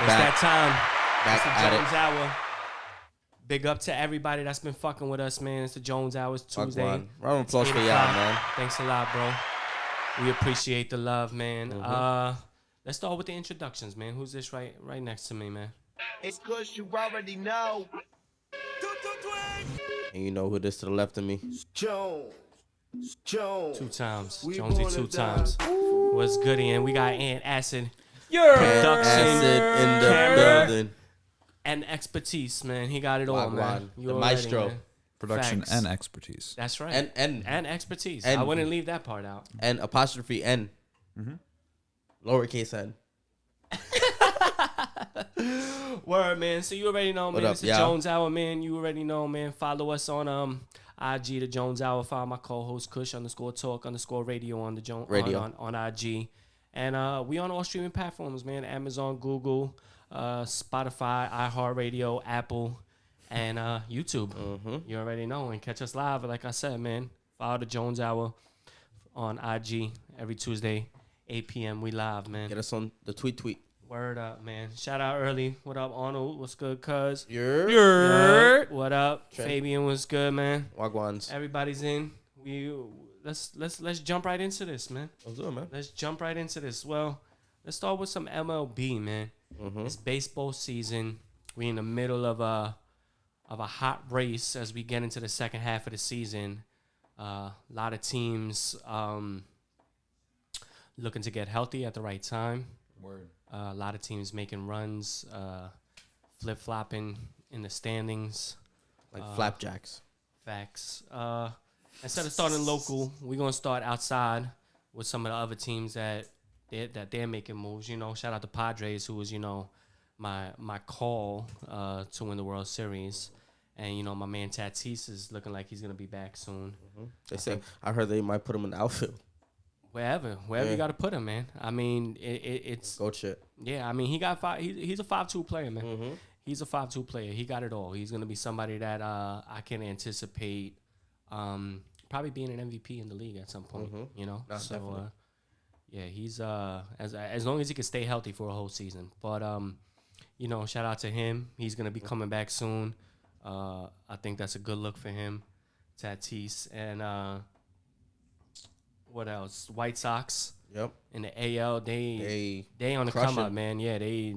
that time. Back It's the at Jones it. Hour. Big up to everybody that's been fucking with us, man. It's the Jones Hour. It's Tuesday. Round of applause for 8 y'all, o'clock. man. Thanks a lot, bro. We appreciate the love, man. Let's start with the introductions, man. Who's this right next to me, man? It's cause you already know. And you know who this to the left of me? Jones. 2 times. We Jonesy wanna 2 die. times. What's goody? And we got Ant Acid. Production in the camera, building. and expertise, man. He got it all, Wagwan. man. The You already, maestro. man. Production Facts. and expertise. That's right. And expertise. and- I wouldn't leave that part out. and apostrophe N. Lowercase N. Word, man. So you already know, man. What up, It's the y'all? Jones Hour, man. You already know, man. Follow us on IG, the Jones Hour. Follow my co-host Kush _talk_radio on the Jones Radio. on IG, and we on all streaming platforms, man. Amazon, Google, Spotify, Iheartradio, Apple, and YouTube. You already know, and catch us live. Like I said, man. Follow the Jones Hour on IG every Tuesday, 8 p.m. We live, man. Get us on the tweet. Word up, man. Shout out early. What up, Arnold? What's good, cuz? You're What up? Trent. Fabian was good, man. Wagwans. Everybody's in. Let's jump right into this, man. Let's do it, man. Let's jump right into this. Well, let's start with some MLB, man. It's baseball season. We in the middle of a hot race as we get into the second half of the season. A lot of teams looking to get healthy at the right time. Word. A lot of teams making runs, flip-flopping in the standings. Like flapjacks. Facts. Instead of starting local, we're going to start outside with some of the other teams that they're making moves. You know, shout out to Padres, who was, you know, my call to win the World Series. And, you know, my man Tatis is looking like he's going to be back soon. I heard they might put him in the outfield. Wherever you got to put him, man. I mean, it's Goat shit. yeah. I mean, he got he's a 5'2" player, man. He's a 5'2" player. He got it all. He's gonna be somebody that I can anticipate probably being an MVP in the league at some point. You know, No, definitely. Yeah, he's as long as he can stay healthy for a whole season. But you know, shout out to him. He's gonna be coming back soon. I think that's a good look for him, Tatis, and what else? White Sox. Yep. In the AL, they on the crushing. come up, man. Yeah, they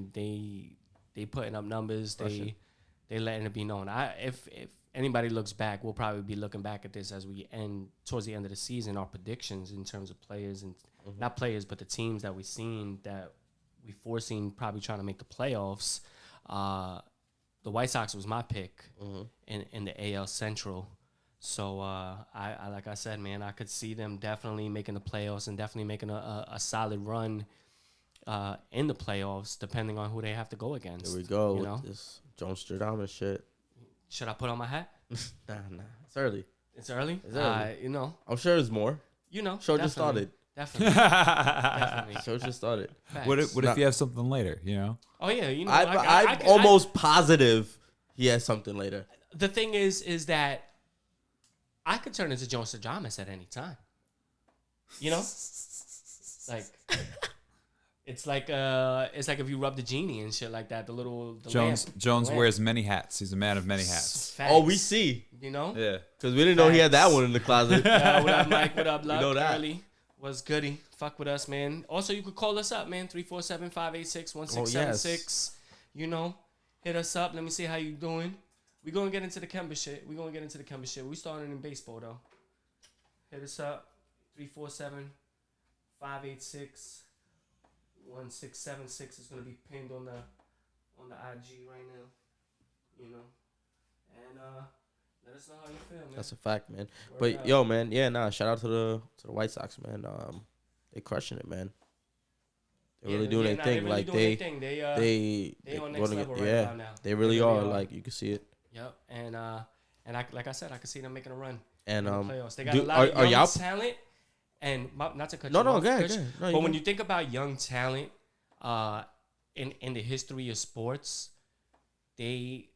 putting up numbers. Crushing. They letting it be known. If anybody looks back, we'll probably be looking back at this as we end towards the end of the season. Our predictions in terms of players and not players, but the teams that we've seen that we foreseen probably trying to make the playoffs. The White Sox was my pick in the AL Central. So I like I said, man, I could see them definitely making the playoffs and definitely making a solid run in the playoffs, depending on who they have to go against. Here we go You with know, this Jones Stradamus shit. should I put on my hat? Nah. It's early. It's early. It's early. You know. I'm sure there's more. You know. Show just started. Definitely. Definitely. Show just started. Facts. What if you have something later, you know? Oh yeah, you know. I'm almost positive he has something later. The thing is that I could turn into Jones Stradamus at any time. You know, like it's like if you rub the genie and shit like that. The Jones lamp. wears many hats. He's a man of many hats. Facts. Oh, we see. You know. Yeah. Because we didn't know he had that one in the closet. What up, Mike? What up, Luck? know that. Early. What's goody? Fuck with us, man. Also, you could call us up, man. 347-586-1676. You know, hit us up. Let me see how you doing. We gonna get into the Kemba shit. We starting in baseball though. Hit us up. 347-586-1676 is gonna be pinned on the IG right now. You know, and let us know how you feel, man. That's a fact, man. Word But up. yo, man, yeah, nah. Shout out to the White Sox, man. They crushing it, man. They're really doing their thing. Like they on next level right about now. they really are. Like you can see it. Yep, and like I said, I can see them making a run. And in the playoffs. They got a lot of are young y'all talent, and not to cut No, you no, off, go ahead, Kush, go ahead. No, you but when go. you think about young talent, in the history of sports, they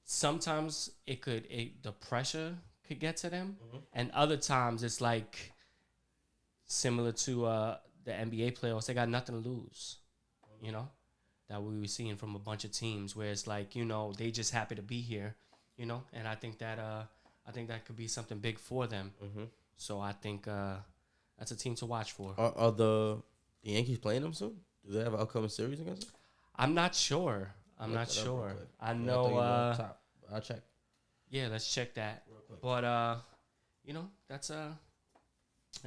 sometimes the pressure could get to them, and other times it's like similar to the NBA playoffs. They got nothing to lose, you know. that we were seeing from a bunch of teams, where it's like, they just happy to be here, and I think that could be something big for them. Mm-hmm. So I think that's a team to watch for. Are the Yankees playing them soon? Do they have an upcoming series against them? I'm not sure. I know. I'll check. Yeah, let's check that. But that's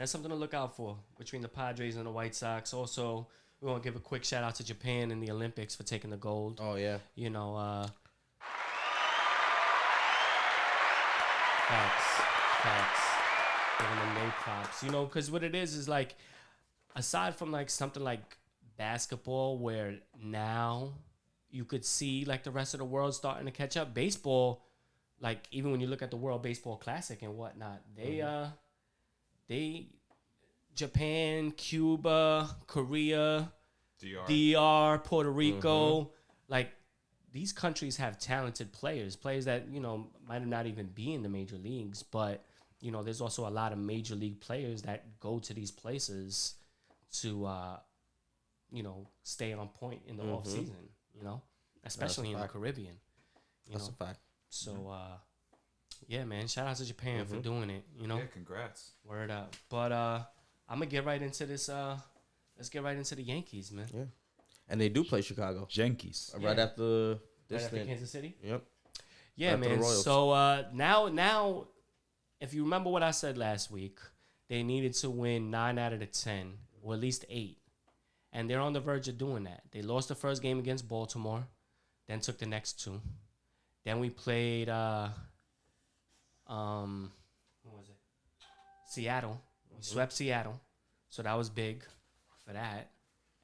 something to look out for between the Padres and the White Sox. Also, we want to give a quick shout out to Japan in the Olympics for taking the gold. Oh yeah. Facts. Giving them no props. Because what it is like, aside from like something like basketball, where now you could see like the rest of the world starting to catch up. Baseball, like even when you look at the World Baseball Classic and whatnot, Japan, Cuba, Korea, DR, Puerto Rico, like these countries have talented players that might not even be in the major leagues, but there's also a lot of major league players that go to these places to stay on point in the off season, especially in the Caribbean. That's a fact. So yeah, man, shout out to Japan for doing it, Yeah, congrats. Word up. But I'm gonna get right into this. Let's get right into the Yankees, man. Yeah. And they do play Chicago. Yankees. Right after Right after Kansas City? Yep. Yeah, Right after man. the Royals. So now, if you remember what I said last week, they needed to win 9 out of the 10, or at least 8. And they're on the verge of doing that. They lost the first game against Baltimore, then took the next 2. Then we played what was it? Seattle. We swept Seattle. So that was big for that.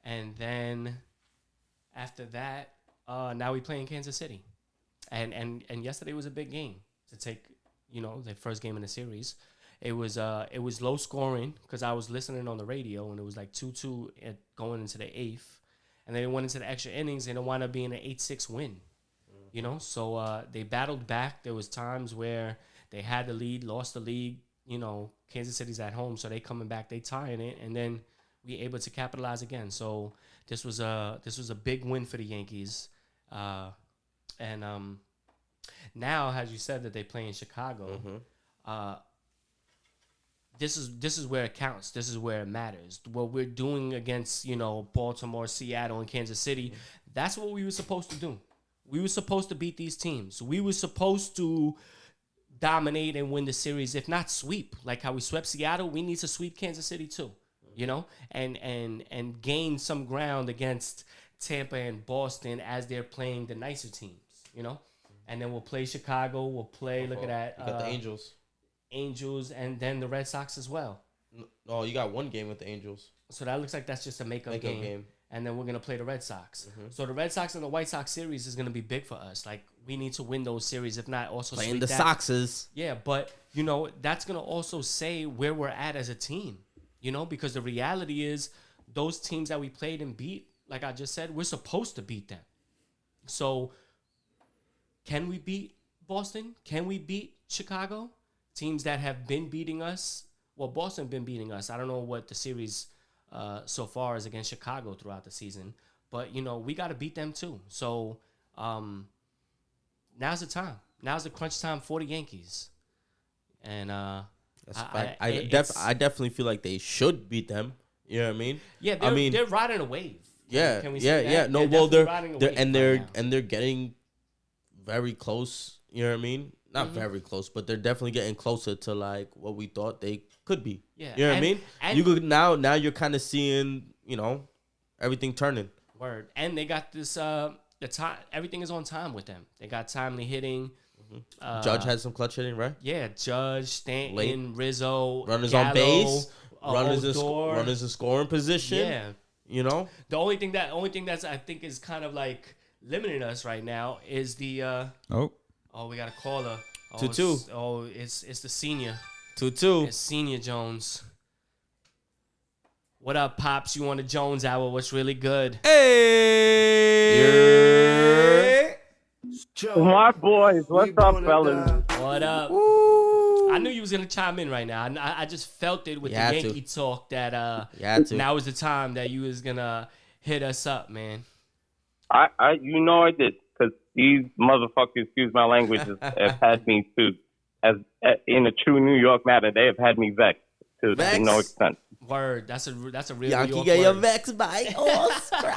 And then after that, now we play in Kansas City. And yesterday was a big game to take, the first game in the series. It was low scoring because I was listening on the radio, and it was like 2-2 going into the 8th. And then it went into the extra innings, and it wound up being an 8-6 win. So they battled back. There was times where they had the lead, lost the lead. Kansas City's at home, so they coming back, they tying it, and then we able to capitalize again. So this was a big win for the Yankees. And now, as you said, that they play in Chicago, this is where it counts. This is where it matters. What we're doing against, Baltimore, Seattle, and Kansas City, that's what we were supposed to do. We were supposed to beat these teams. We were supposed to dominate and win the series, if not sweep. Like how we swept Seattle, we need to sweep Kansas City too, and gain some ground against Tampa and Boston as they're playing the nicer teams, And then we'll play Chicago. We'll play, look at that. You got the Angels, and then the Red Sox as well. No, you got one game with the Angels. So that looks like that's just a makeup game. And then we're going to play the Red Sox. So the Red Sox and the White Sox series is going to be big for us. Like, we need to win those series, if not also playing the that. Soxes. Yeah, but, that's going to also say where we're at as a team, because the reality is those teams that we played and beat, like I just said, we're supposed to beat them. So can we beat Boston? Can we beat Chicago? Teams that have been beating us. Well, Boston been beating us. I don't know what the series so far is against Chicago throughout the season. But, we got to beat them too. So now's the time. Now's the crunch time for the Yankees. And that's a fact. I definitely feel like they should beat them. You know what I mean? Yeah, they're riding a wave. Yeah, Can we say that? yeah. No, they're they're getting very close. You know what I mean? Not very close, but they're definitely getting closer to like what we thought they could be. Yeah, you know what I mean? You could now you're kind of seeing everything turning. Word, and they got this. The time, everything is on time with them. They got timely hitting. Judge had some clutch hitting, right? Yeah, Judge, Stanton, Rizzo, runners Gallo, on base, runners in scoring position. Yeah, the only thing that's I think is kind of like limiting us right now is the we got a caller. 2-2. It's the senior. 2-2. It's Senior Jones. What up, Pops? You on the Jones Hour? What's really good? Hey! My boys, what's up, fellas? What up? I knew you was gonna chime in right now. I just felt it with the Yankee talk that now is the time that you was gonna hit us up, man. I did, because these motherfuckers, excuse my language, have had me to, in a true New York matter, they have had me vexed to no extent. Word, that's a real Yankee New York get your word. vexed by Oscar.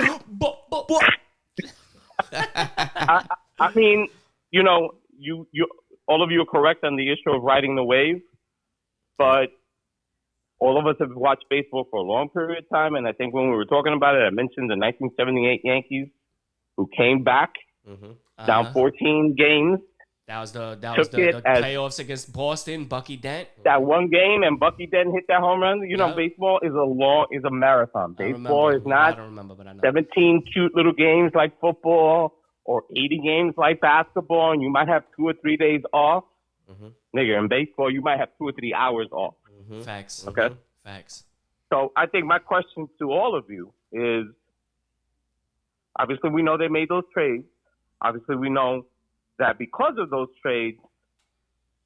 I mean, you all of you are correct on the issue of riding the wave, but all of us have watched baseball for a long period of time, and I think when we were talking about it, I mentioned the 1978 Yankees, who came back down 14 games. That was the it as- playoffs against Boston. Bucky Dent. That one game, and Bucky didn't hit that home run. You know, baseball is a marathon. Baseball is not I don't remember, but I know. 17 cute little games like football or 80 games like basketball, and you might have 2 or 3 days off. Nigga, in baseball, you might have 2 or 3 hours off. Facts. Okay? Facts. So I think my question to all of you is, obviously we know they made those trades. Obviously we know that because of those trades,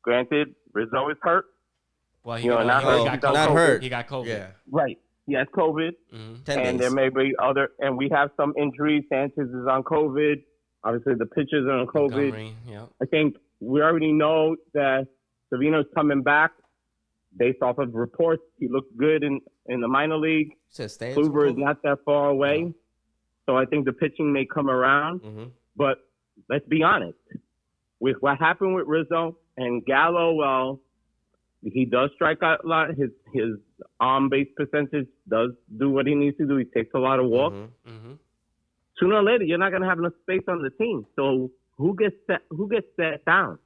granted, Rizzo is hurt. Well, He got hurt. He got COVID. Yeah. Right. He has COVID. 10 And days. there may be and we have some injuries. Sanchez is on COVID. Obviously the pitchers are on COVID. Montgomery, yeah. I think we already know that Savino's coming back. Based off of reports, he looked good in the minor league. Kluber is not that far away. So I think the pitching may come around. But let's be honest. With what happened with Rizzo and Gallo, well, he does strike out a lot. His on-base percentage does do what he needs to do. He takes a lot of walks. Sooner or later, you're not going to have enough space on the team. So who gets set down?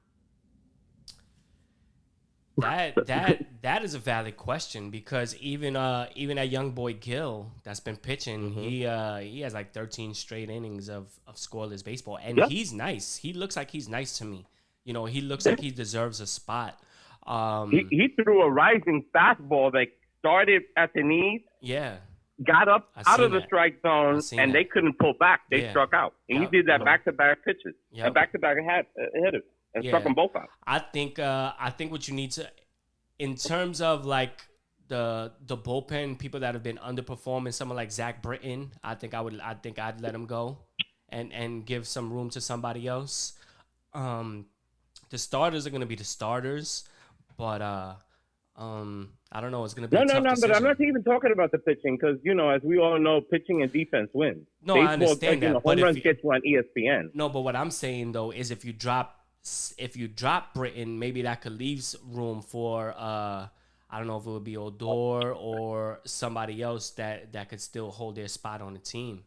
That is a valid question, because even that young boy Gill that's been pitching, he has like 13 straight innings of scoreless baseball, and he's nice. He looks like he's nice to me. You know, he looks like he deserves a spot. He threw a rising fastball that started at the knees. Yeah. Got up out of the strike zone, and they couldn't pull back. They struck out. And he did that back-to-back pitches, and back-to-back hitters, and struck them both out. I think what you need to, in terms of like the bullpen, people that have been underperforming, someone like Zach Britton, I think I'd let him go and give some room to somebody else. The starters are going to be the starters, but I don't know. It's going to be a tough decision. But I'm not even talking about the pitching, because, as we all know, pitching and defense wins. No, baseball, I understand that. Home runs get you on ESPN. No, but what I'm saying, though, is if you drop Britton, maybe that could leave room for, I don't know if it would be Odor or somebody else that could still hold their spot on the team,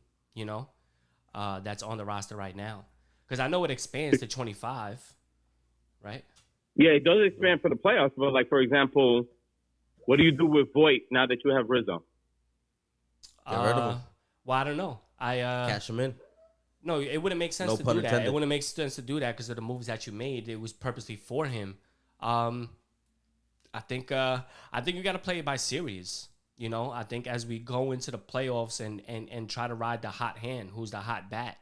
that's on the roster right now. Because I know it expands to 25, right? Yeah, it does expand for the playoffs, but like, for example, what do you do with Voit now that you have Rizzo? Get rid of him. Well, I don't know. Cash him in. No, it wouldn't make sense to do that. It wouldn't make sense to do that because of the moves that you made. It was purposely for him. I think you got to play it by series. I think as we go into the playoffs and try to ride the hot hand, who's the hot bat,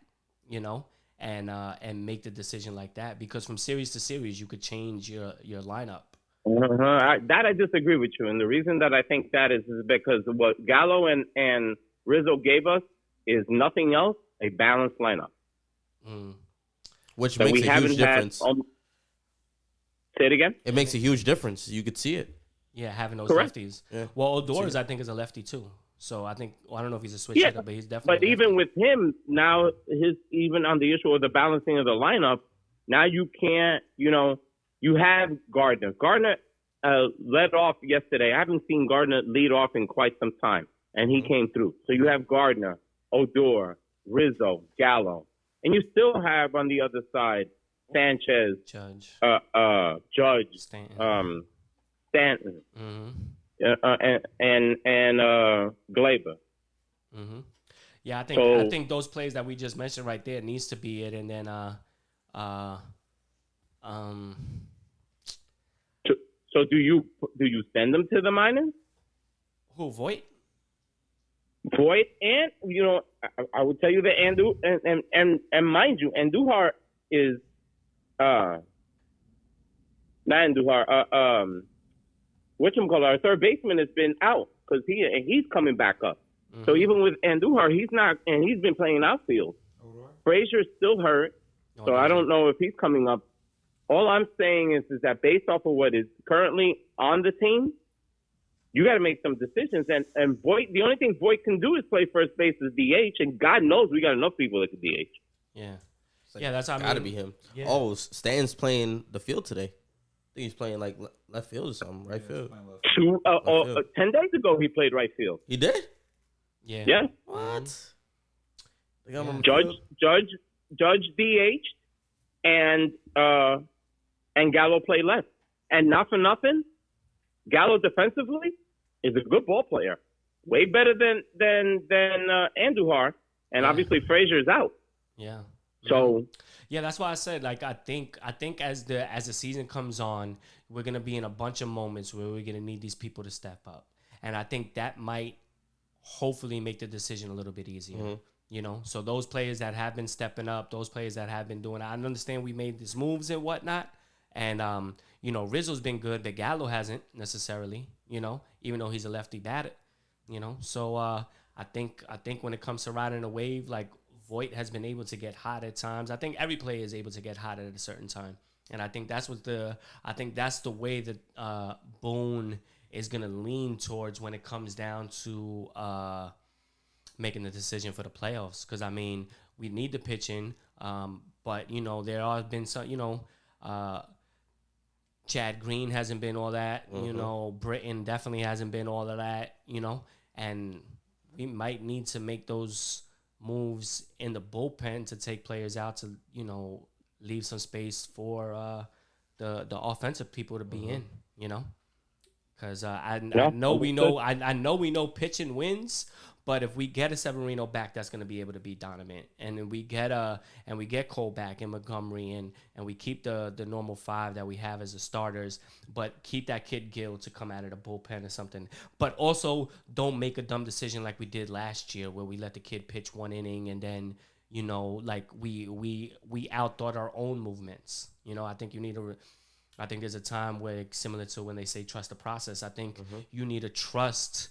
and make the decision like that, because from series to series you could change your lineup. That I disagree with you, and the reason that I think that is because what Gallo and Rizzo gave us is nothing else, a balanced lineup. Which makes a huge difference. Say it again? It makes a huge difference. You could see it. Yeah, having those Correct. lefties. Yeah. Well, Odors, I think, is a lefty too. So I think, I don't know if he's a switch hitter, but he's definitely. But even with him now, even on the issue of the balancing of the lineup, now you can't. You have Gardner. Gardner led off yesterday. I haven't seen Gardner lead off in quite some time, and he came through. So you have Gardner, Odor, Rizzo, Gallo, and you still have on the other side Sanchez, Judge, Stanton, mm-hmm. and Glaber. Mm-hmm. Yeah, I think those plays that we just mentioned right there needs to be it, and then So do you send them to the minors? Who, Voit? Voit, and I would tell you that and mind you, Andujar is not Andujar. Whatchamacallit, our third baseman has been out because he's coming back up. Mm-hmm. So even with Andujar, he's not, and he's been playing outfield. Frazier's still hurt, so I don't know if he's coming up. All I'm saying is that based off of what is currently on the team, you got to make some decisions. And Voit, the only thing Voit can do is play first base as DH, and God knows we got enough people that can DH. Yeah. Yeah, that's how I mean. Got to be him. Yeah. Oh, Stan's playing the field today. I think he's playing like left field or something, right field. 10 days ago, he played right field. He did? Yeah. What? Yeah. Judge DH and Gallo played left. And not for nothing, Gallo defensively is a good ball player. Way better than Andujar. And obviously Frazier is out. Yeah. So yeah, that's why I said like I think as the season comes on, we're gonna be in a bunch of moments where we're gonna need these people to step up, and I think that might hopefully make the decision a little bit easier. Mm-hmm. You know, so those players that have been stepping up, those players that have been doing, I understand we made these moves and whatnot, and you know, Rizzo's been good, but Gallo hasn't necessarily. You know, even though he's a lefty batter. You know, so I think when it comes to riding a wave, like Voit has been able to get hot at times. I think every player is able to get hot at a certain time, and I think that's the way that Boone is gonna lean towards when it comes down to making the decision for the playoffs. Because I mean, we need the pitching, but you know there have been some, you know, Chad Green hasn't been all that. Mm-hmm. You know, Britton definitely hasn't been all of that. You know, and we might need to make those moves in the bullpen to take players out to, you know, leave some space for the offensive people to be in, you know, because I know we know pitching wins, but if we get a Severino back, that's going to be able to be dominant, and then we get Cole back and Montgomery and we keep the normal five that we have as the starters, but keep that kid Gill to come out of the bullpen or something. But also don't make a dumb decision like we did last year where we let the kid pitch one inning and then, you know, like we outthought our own movements. You know, I think I think there's a time where, similar to when they say trust the process, I think you need to trust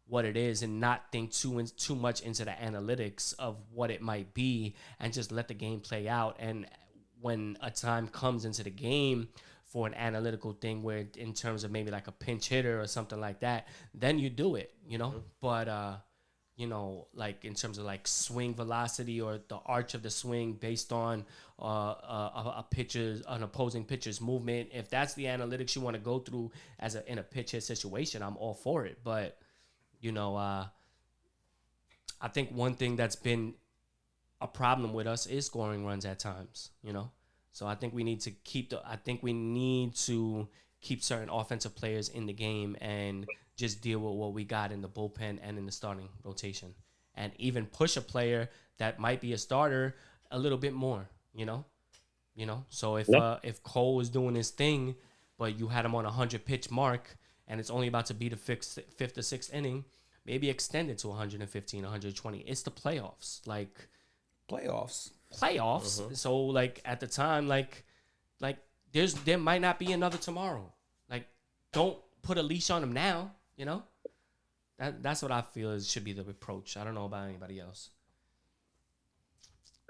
what it is and not think too much into the analytics of what it might be, and just let the game play out. And when a time comes into the game for an analytical thing where in terms of maybe like a pinch hitter or something like that, then you do it, you know. But you know, like in terms of like swing velocity or the arch of the swing based on an opposing pitcher's movement, if that's the analytics you want to go through in a pitch hit situation, I'm all for it. But you know, I think one thing that's been a problem with us is scoring runs at times, you know? So I think we need to keep certain offensive players in the game and just deal with what we got in the bullpen and in the starting rotation. And even push a player that might be a starter a little bit more, you know? So if Cole is doing his thing, but you had him on a 100-pitch mark, and it's only about to be the fifth or sixth inning, maybe extend it to 115, 120. It's the playoffs. Like playoffs. So like at the time, like there might not be another tomorrow. Like don't put a leash on him now, you know? That's what I feel should be the approach. I don't know about anybody else.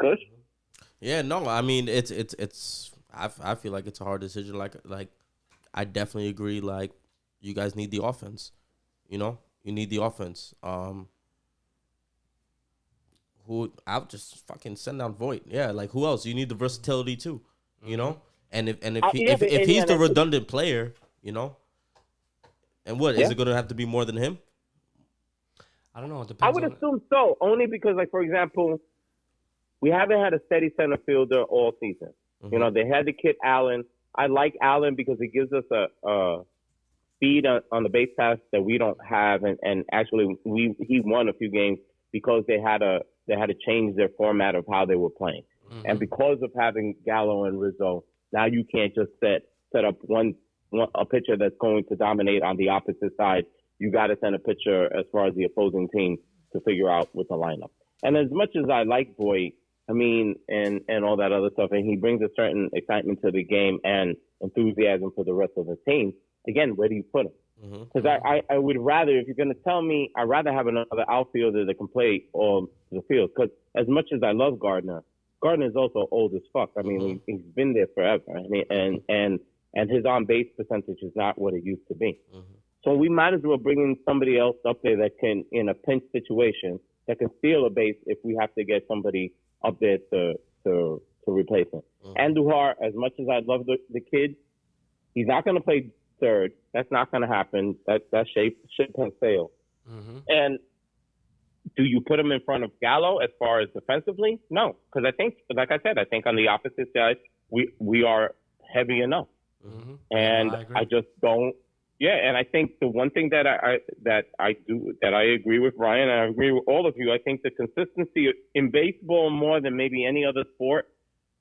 Good. Yeah, no, I mean it's I feel like it's a hard decision. Like I definitely agree. Like you guys need the offense, you know. You need the offense. Who I'll just fucking send down Voit. Yeah, like who else? You need the versatility too, you know. And if he's the redundant player, you know. And what is it going to have to be more than him? I don't know. It I depends. would assume so, only because, like for example, we haven't had a steady center fielder all season. Mm-hmm. You know, they had the kid Allen. I like Allen because it gives us a speed on the base pass that we don't have, and actually he won a few games because they had to change their format of how they were playing, and because of having Gallo and Rizzo, now you can't just set up a pitcher that's going to dominate on the opposite side. You got to send a pitcher as far as the opposing team to figure out with the lineup. And as much as I like Voit, I mean, and all that other stuff, and he brings a certain excitement to the game and enthusiasm for the rest of the team. Again, where do you put him? Because I would rather, if you're going to tell me, I'd rather have another outfielder that can play all the field. Because as much as I love Gardner is also old as fuck. I mean, he's been there forever. I mean, and his on base percentage is not what it used to be. So we might as well bring in somebody else up there that can, in a pinch situation, that can steal a base if we have to get somebody up there to replace him. Andujar, as much as I love the kid, he's not going to play third. That's not going to happen. That ship has sailed. And do you put him in front of Gallo as far as defensively? No, because I think, like I said, I think on the opposite side we are heavy enough, and I just don't. Yeah, and I think the one thing that I agree with Ryan, and I agree with all of you. I think the consistency in baseball more than maybe any other sport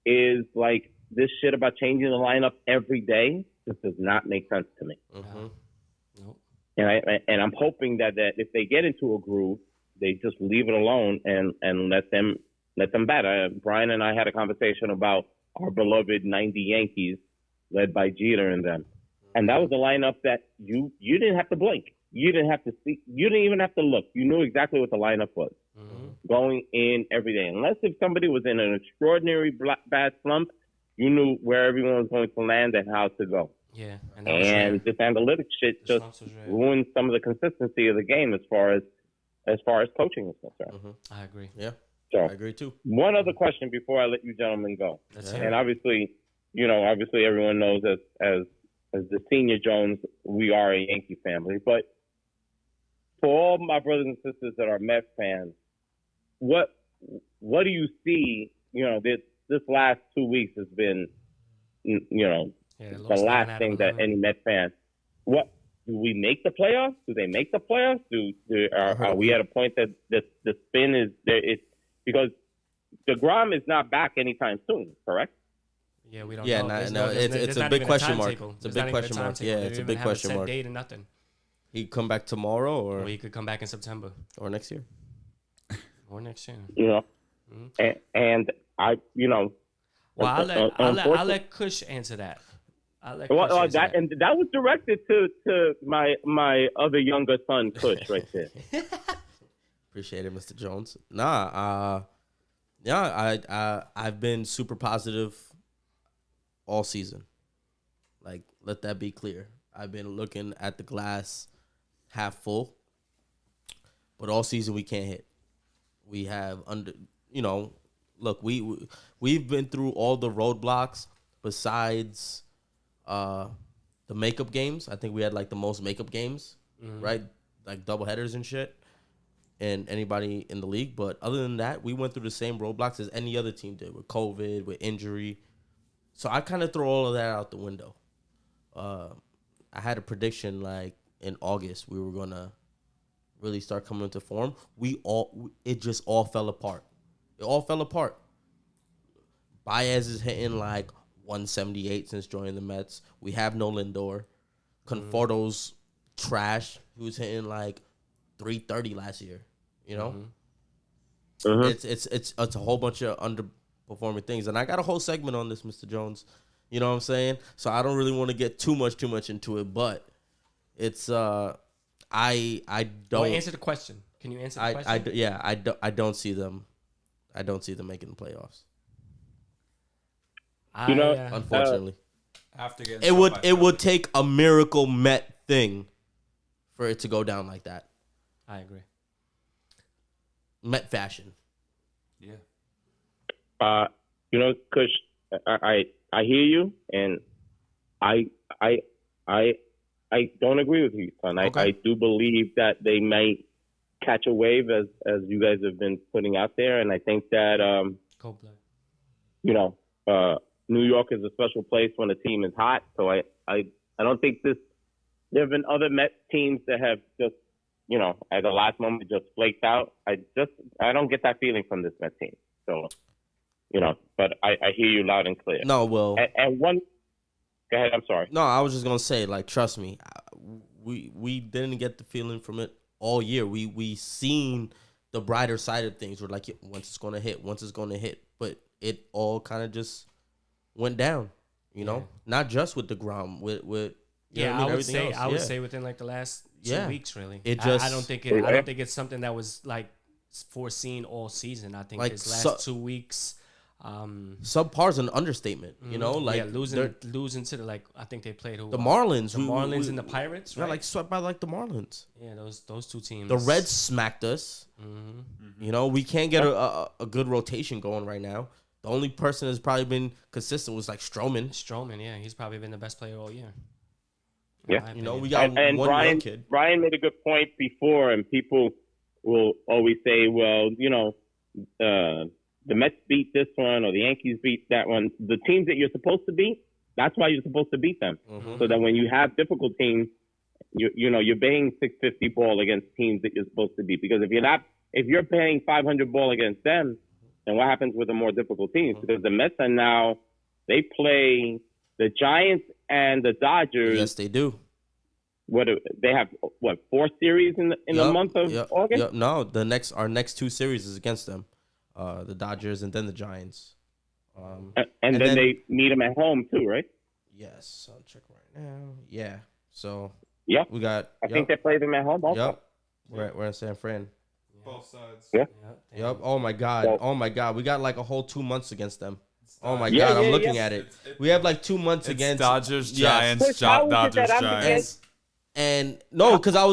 is like this shit about changing the lineup every day. This does not make sense to me. Nope. And I'm hoping that if they get into a groove, they just leave it alone and let them bat. Brian and I had a conversation about our beloved 90 Yankees led by Jeter and them. And that was a lineup that you didn't have to blink. You didn't have to see. You didn't even have to look. You knew exactly what the lineup was going in every day. Unless if somebody was in an extraordinary bad slump, you knew where everyone was going to land and how to go. Yeah. And this analytics shit just ruined some of the consistency of the game as far as coaching is concerned. I agree. Yeah. So I agree too. One other question before I let you gentlemen go. And obviously everyone knows as the senior Jones, we are a Yankee family. But for all my brothers and sisters that are Mets fans, what do you see? This last 2 weeks has been, the last thing that any Mets fan. What do we make the playoffs? Do they make the playoffs? Are we at a point that the spin is there? It's because DeGrom is not back anytime soon, correct? Yeah, we don't know. No, it's a big question mark. It's a big question mark. Yeah, it's a big question mark. Date and nothing. He come back tomorrow, or he could come back in September, or next year, or next year. And I, Well, I'll let Kush answer that. That was directed to my other younger son, Kush, right there. Appreciate it, Mr. Jones. I've been super positive all season. Like, let that be clear. I've been looking at the glass half full, but all season we can't hit. We have look, we've been through all the roadblocks besides the makeup games. I think we had like the most makeup games, right? Like double headers and shit, and anybody in the league. But other than that, we went through the same roadblocks as any other team did, with COVID, with injury. So I kind of throw all of that out the window. I had a prediction like in August we were gonna really start coming into form. It just all fell apart. It all fell apart. Baez is hitting like 178 since joining the Mets. We have no Lindor. Conforto's trash. He was hitting like 330 last year. It's a whole bunch of underperforming things, and I got a whole segment on this, Mr. Jones. You know what I'm saying? So I don't really want to get too much into it, but it's I don't. Well, answer the question. Can you answer the question? I don't see them. I don't see them making the playoffs. Unfortunately, after getting it would take a miracle Met thing for it to go down like that. I agree. Met fashion. Yeah. Kush, I hear you, and I don't agree with you, son. Okay. I do believe that they might catch a wave as you guys have been putting out there, and I think that New York is a special place when a team is hot. So I don't think there have been other Mets teams that have just at the last moment just flaked out. I don't get that feeling from this Mets team. So but I hear you loud and clear. No, well, and one. Go ahead. I'm sorry. No, I was just gonna say, like, trust me, we didn't get the feeling from it all year. We seen the brighter side of things. We're like, once it's gonna hit, but it all kind of just went down. Not just with DeGrom, with I would say within like the last 2 weeks, really. It just I don't think it's something that was like foreseen all season. I think Like, his last 2 weeks. Subpar is an understatement, you know. Like losing to I think they played the Marlins, the Marlins and the Pirates, right? Yeah, like swept by like the Marlins. Yeah, those two teams. The Reds smacked us. You know, we can't get a good rotation going right now. The only person that's probably been consistent was like Stroman. Stroman, yeah, he's probably been the best player all year. Yeah, you know, we got and one young kid. Brian made a good point before, and people will always say, well, you know, the Mets beat this one or the Yankees beat that one. The teams that you're supposed to beat, that's why you're supposed to beat them. So that when you have difficult teams, you're paying 650 ball against teams that you're supposed to beat. Because if you're paying 500 ball against them, then what happens with the more difficult teams? Because the Mets are now, they play the Giants and the Dodgers. Yes, they do. They have 4 series in the month of August? Yep. No, our next 2 series is against them. The Dodgers and then the Giants. And then they meet them at home too, right? Yes, I'll check right now. Yeah. So we got. I think they play them at home also. Yep. We're in San Fran. Both sides. Yeah. Yep. Oh my God. So, oh my God. We got like a whole 2 months against them. Oh my God. I'm looking at it. We have like 2 months against Dodgers, Giants, Yes. Dodgers, Giants. And no, because I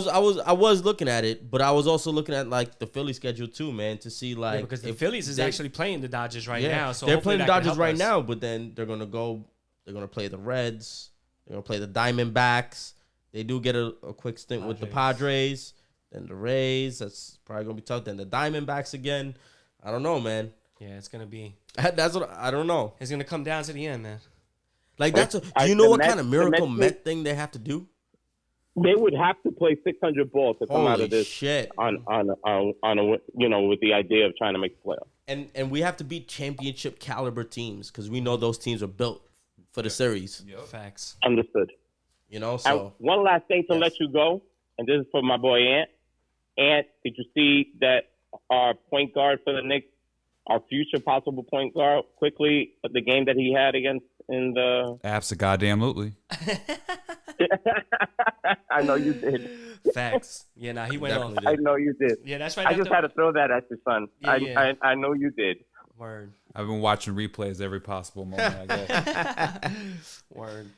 was looking at it, but I was also looking at like the Philly schedule too, man, to see like because the Phillies is actually playing the Dodgers right now. So they're playing the that can Dodgers help right us. now, but then they're gonna play the Reds, they're gonna play the Diamondbacks. They do get a quick stint with the Padres, then the Rays. That's probably gonna be tough. Then the Diamondbacks again. I don't know, man. Yeah, it's gonna be. That's what I don't know. It's gonna come down to the end, man. Like do you know what kind of miracle Met thing they have to do? They would have to play 600 balls to come out of this shit. on a with the idea of trying to make the playoffs. And we have to beat championship caliber teams because we know those teams are built for the series. Yep. Facts. Understood. You know, so and one last thing to let you go, and this is for my boy Ant. Ant, did you see that our point guard for the Knicks, our future possible point guard, quickly the game that he had against in the Abso-goddamn-lutely. I know you did. Facts. Yeah, he went off. I know you did. Yeah, that's right. I just had to throw that at your son. Yeah, I know you did. Word. I've been watching replays every possible moment I get. Word.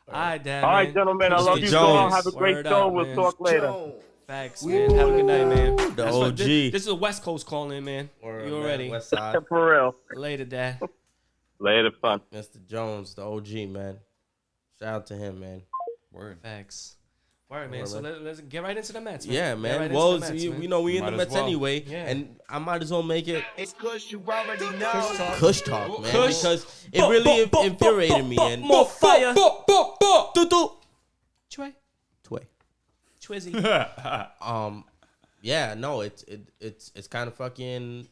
All right, Dad. All right, gentlemen. I love you so. Have a great show. We'll talk later. Facts, man. Have a good night, man. The OG. This is a West Coast calling, man. You already. West Side. For real. Later, Dad. Later, fun. Mr. Jones, the OG, man. Shout out to him, man. Word. Facts. Word, man. So let's get right into the Mets, man. Yeah, man. Right well, Mets, man. we know we in the Mets anyway, Yeah. and I might as well make it It's cause you already know. Kush talk, man, Kush. because it really infuriated me. And more fire. Tway. Twizzy. Yeah, no, it's kind of fucking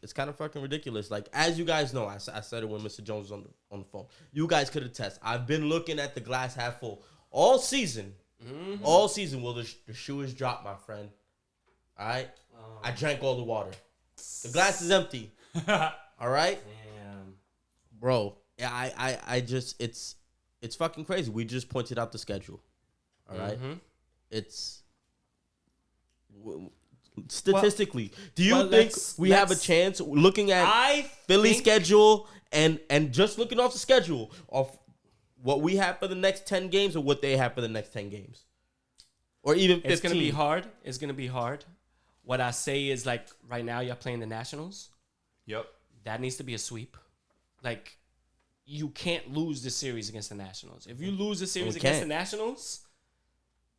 ridiculous. Like, as you guys know, I said it when Mr. Jones was on the phone. You guys could attest. I've been looking at the glass half full all season. Mm-hmm. All season. Well, the shoe is dropped, my friend. All right, I drank all the water. The glass is empty. All right, Damn. bro. Yeah, I just it's fucking crazy. We just pointed out the schedule. All right, it's. Statistically, do you think we have a chance looking at Philly schedule and just looking off the schedule of what we have for the next 10 games or what they have for the next 10 games? Or even 15? It's going to be hard. It's going to be hard. What I say is, like, right now you're playing the Nationals. Yep. That needs to be a sweep. Like, you can't lose the series against the Nationals. If you lose the series against the Nationals,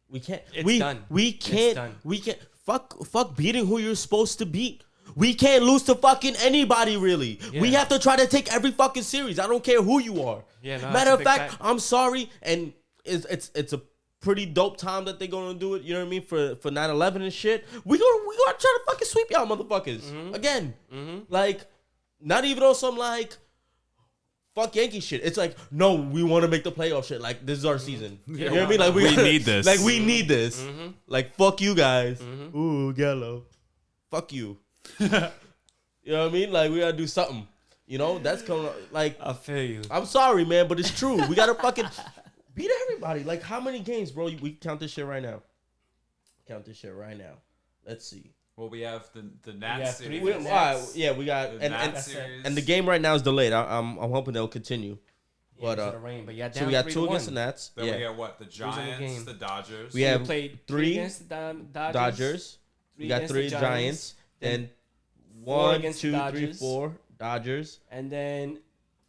we can't. It's done. We can't. It's done. We can't. Fuck beating who you're supposed to beat. We can't lose to fucking anybody, really. Yeah. We have to try to take every fucking series. I don't care who you are. Yeah, no, Matter of fact, I'm sorry, and it's a pretty dope time that they're gonna do it. You know what I mean, for 9/11 and shit. We gonna try to fucking sweep y'all motherfuckers again. Like, not even on some like fuck Yankee shit. It's like, no, we want to make the playoff shit. Like, this is our season. You know what I mean? Like, we need this. Like, we need this. Like, fuck you guys. Ooh, Gallo. Fuck you. You know what I mean? Like, we gotta do something. You know, that's coming. Like, I feel you. I'm sorry, man, but it's true. We gotta fucking beat everybody. Like, how many games, bro? We count this shit right now. Count this shit right now. Let's see. Well, we have the Nats series. We got the Nats series. and the game right now is delayed. I'm hoping they'll continue. Yeah, but rain. But so we got 2 against the Nats. Then we got what? The Giants, the Dodgers. We have played 3 against the Dodgers. We got 3 Giants. Then 1, 2, 3, 4 Dodgers. And then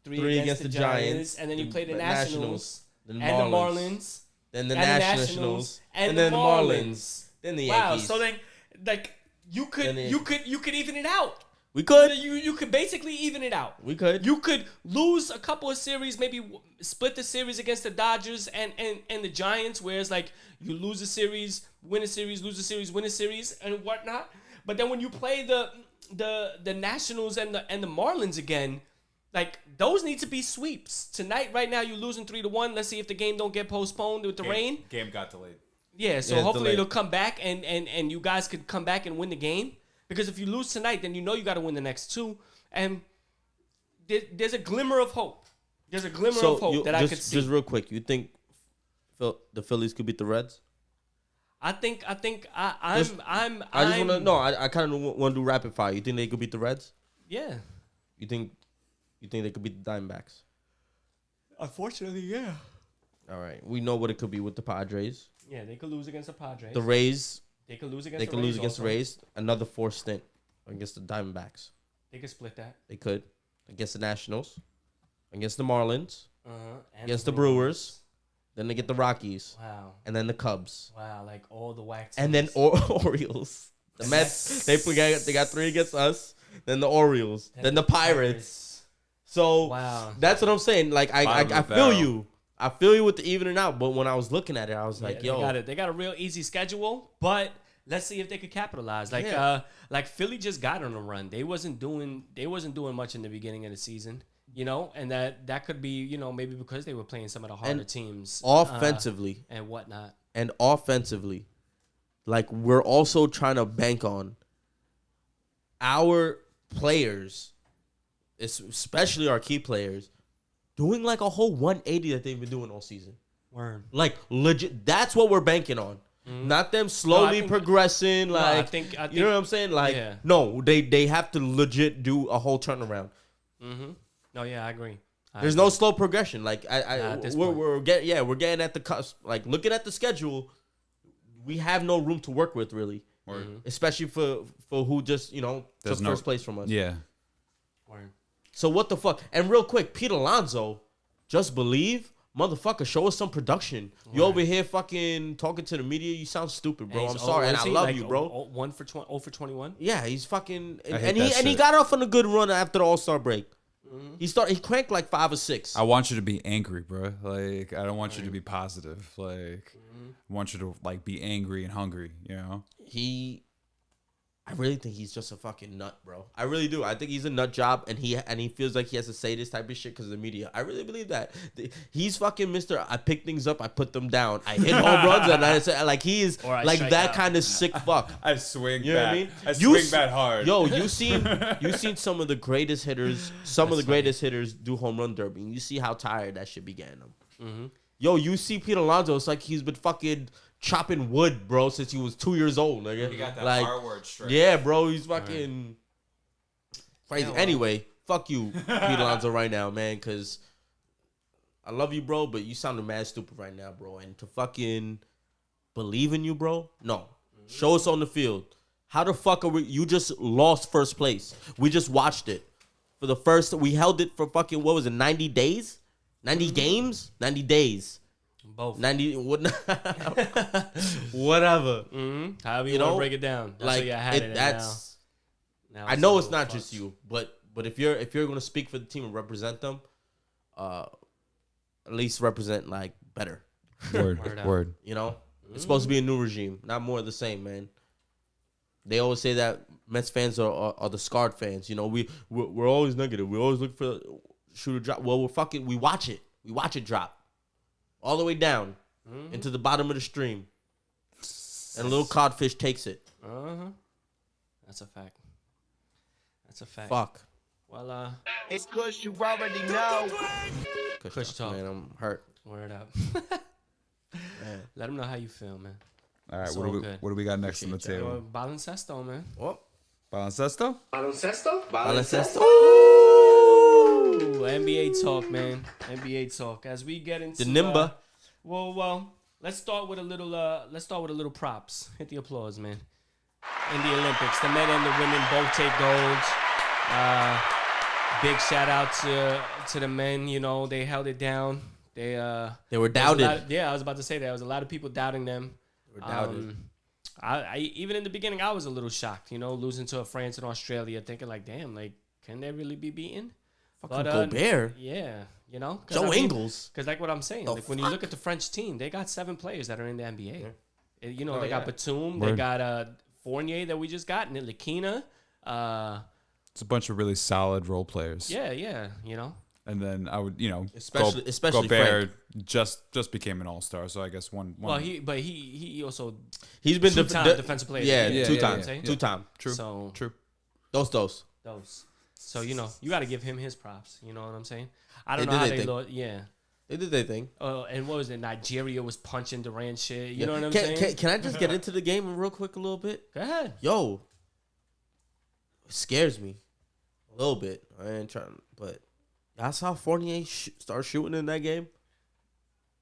3 against the Giants. And then you play the Nationals. Then and the Marlins. Then the Nationals. And then the the Marlins. Then the Yankees. Wow. So then, like, you could even it out. We could. You could basically even it out. We could. You could lose a couple of series, maybe split the series against the Dodgers and the Giants, whereas like you lose a series, win a series, lose a series, win a series, and whatnot. But then when you play the Nationals and the Marlins again, like those need to be sweeps. Tonight, right now, you're losing 3-1. Let's see if the game don't get postponed with the rain. Game got delayed. Yeah, so hopefully it'll come back and you guys could come back and win the game. Because if you lose tonight, then you know you got to win the next 2. And there's a glimmer of hope. There's a glimmer of hope that I could see. Just real quick, you think the Phillies could beat the Reds? I think I just want to know. I kind of want to do rapid fire. You think they could beat the Reds? Yeah. You think they could beat the Diamondbacks? Unfortunately, yeah. All right, we know what it could be with the Padres. Yeah, they could lose against the Padres. The Rays. They could lose against. They could lose against the Rays. Another 4 stint against the Diamondbacks. They could split that. They could against the Nationals, against the Marlins, against the Brewers. Then they get the Rockies. Wow. And then the Cubs. Wow, like all the whack teams. And then Orioles. The Mets. They got 3 against us. Then the Orioles. Then the Pirates. So that's what I'm saying. Like I feel you. I feel you with the evening out, but when I was looking at it, I was like, "Yo, they got a real easy schedule." But let's see if they could capitalize. Like Philly just got on a run. They wasn't doing much in the beginning of the season, and that could be maybe because they were playing some of the harder teams offensively and whatnot. And offensively, like we're also trying to bank on our players, especially our key players, doing like a whole 180 that they've been doing all season. Word. Like legit, that's what we're banking on. Not them slowly progressing. Like I think, you know what I'm saying? Like no, they have to legit do a whole turnaround. No, yeah, I agree. There's no slow progression. Like we're getting at the cusp. Like looking at the schedule, we have no room to work with really, especially for who just took first place from us. Yeah. Word. So what the fuck? And real quick, Pete Alonso, just believe, motherfucker, show us some production. You over here fucking talking to the media. You sound stupid, bro. I'm sorry, and I love you, bro. 0 for 21. Yeah, he's fucking and he got off on a good run after the All-Star break. He cranked like 5 or 6. I want you to be angry, bro. Like I don't want you to be positive. Like I want you to like be angry and hungry. I really think he's just a fucking nut, bro. I really do. I think he's a nut job, and he feels like he has to say this type of shit because of the media. I really believe that. He's fucking Mr. I pick things up, I put them down. I hit home runs, and I say like he's like that kind of sick fuck. I swing you know back. What I mean? I swing back hard. Yo, you seen some of the greatest hitters, greatest hitters do home run derby. And you see how tired that shit be getting them. Yo, you see Pete Alonso, it's like he's been fucking chopping wood, bro, since he was 2 years old, nigga. He got that like, R word straight. Yeah, bro, he's fucking crazy. Yeah, anyway, fuck you, Pete Alonso, right now, man, because I love you, bro, but you sounding mad stupid right now, bro. And to fucking believe in you, bro, no. Show us on the field. How the fuck are we? You just lost first place. We just watched it. We held it for fucking, what was it, 90 days? 90 games? 90 days. Both. 90 whatever. However you want to break it down. That's like I had it now I know it's not just you, but if you're going to speak for the team and represent them, at least represent like better. Word. It's supposed to be a new regime, not more of the same, man. They always say that Mets fans are the scarred fans. We're always negative. We always look for shoot a drop. Well, we watch it. We watch it drop. All the way down into the bottom of the stream. And a little codfish takes it. That's a fact. Fuck. Well, it's cause you already know. Kush talk, man. I'm hurt. Word up. Let them know how you feel, man. All right, It's what all do we good. what do we got next on the table? Baloncesto, man. What? Baloncesto? Baloncesto. Ooh, NBA talk, man. NBA talk. As we get into The Nimba. Well, let's start with a little props. Hit the applause, man. In the Olympics, the men and the women both take golds. Big shout out to the men. You know, they held it down. They were doubted. I was about to say that. There was a lot of people doubting them. They were doubted. I even in the beginning, I was a little shocked. You know, losing to France and Australia, thinking like, damn, like, can they really be beaten? Fucking Gobert. Yeah, you know, Joe Ingles. Because like what I'm saying, like when you look at the French team, they got 7 players that are in the NBA. Yeah. You know, they got Batum, they got Fournier that we just got, and Lakina. It's a bunch of really solid role players. Yeah, you know. And then I would, especially Gobert Frank. just became an all-star, so I guess one. Well, he also he's been defensive player. Yeah, two times. True. So true. Those. So you know, you got to give him his props. You know what I'm saying? I don't know how they lost. Yeah. They did their thing. And what was it? Nigeria was punching Durant shit. You know what I'm saying? Can I just get into the game real quick a little bit? Go ahead. Yo, it scares me a little bit. I ain't trying, but y'all saw Fournier start shooting in that game?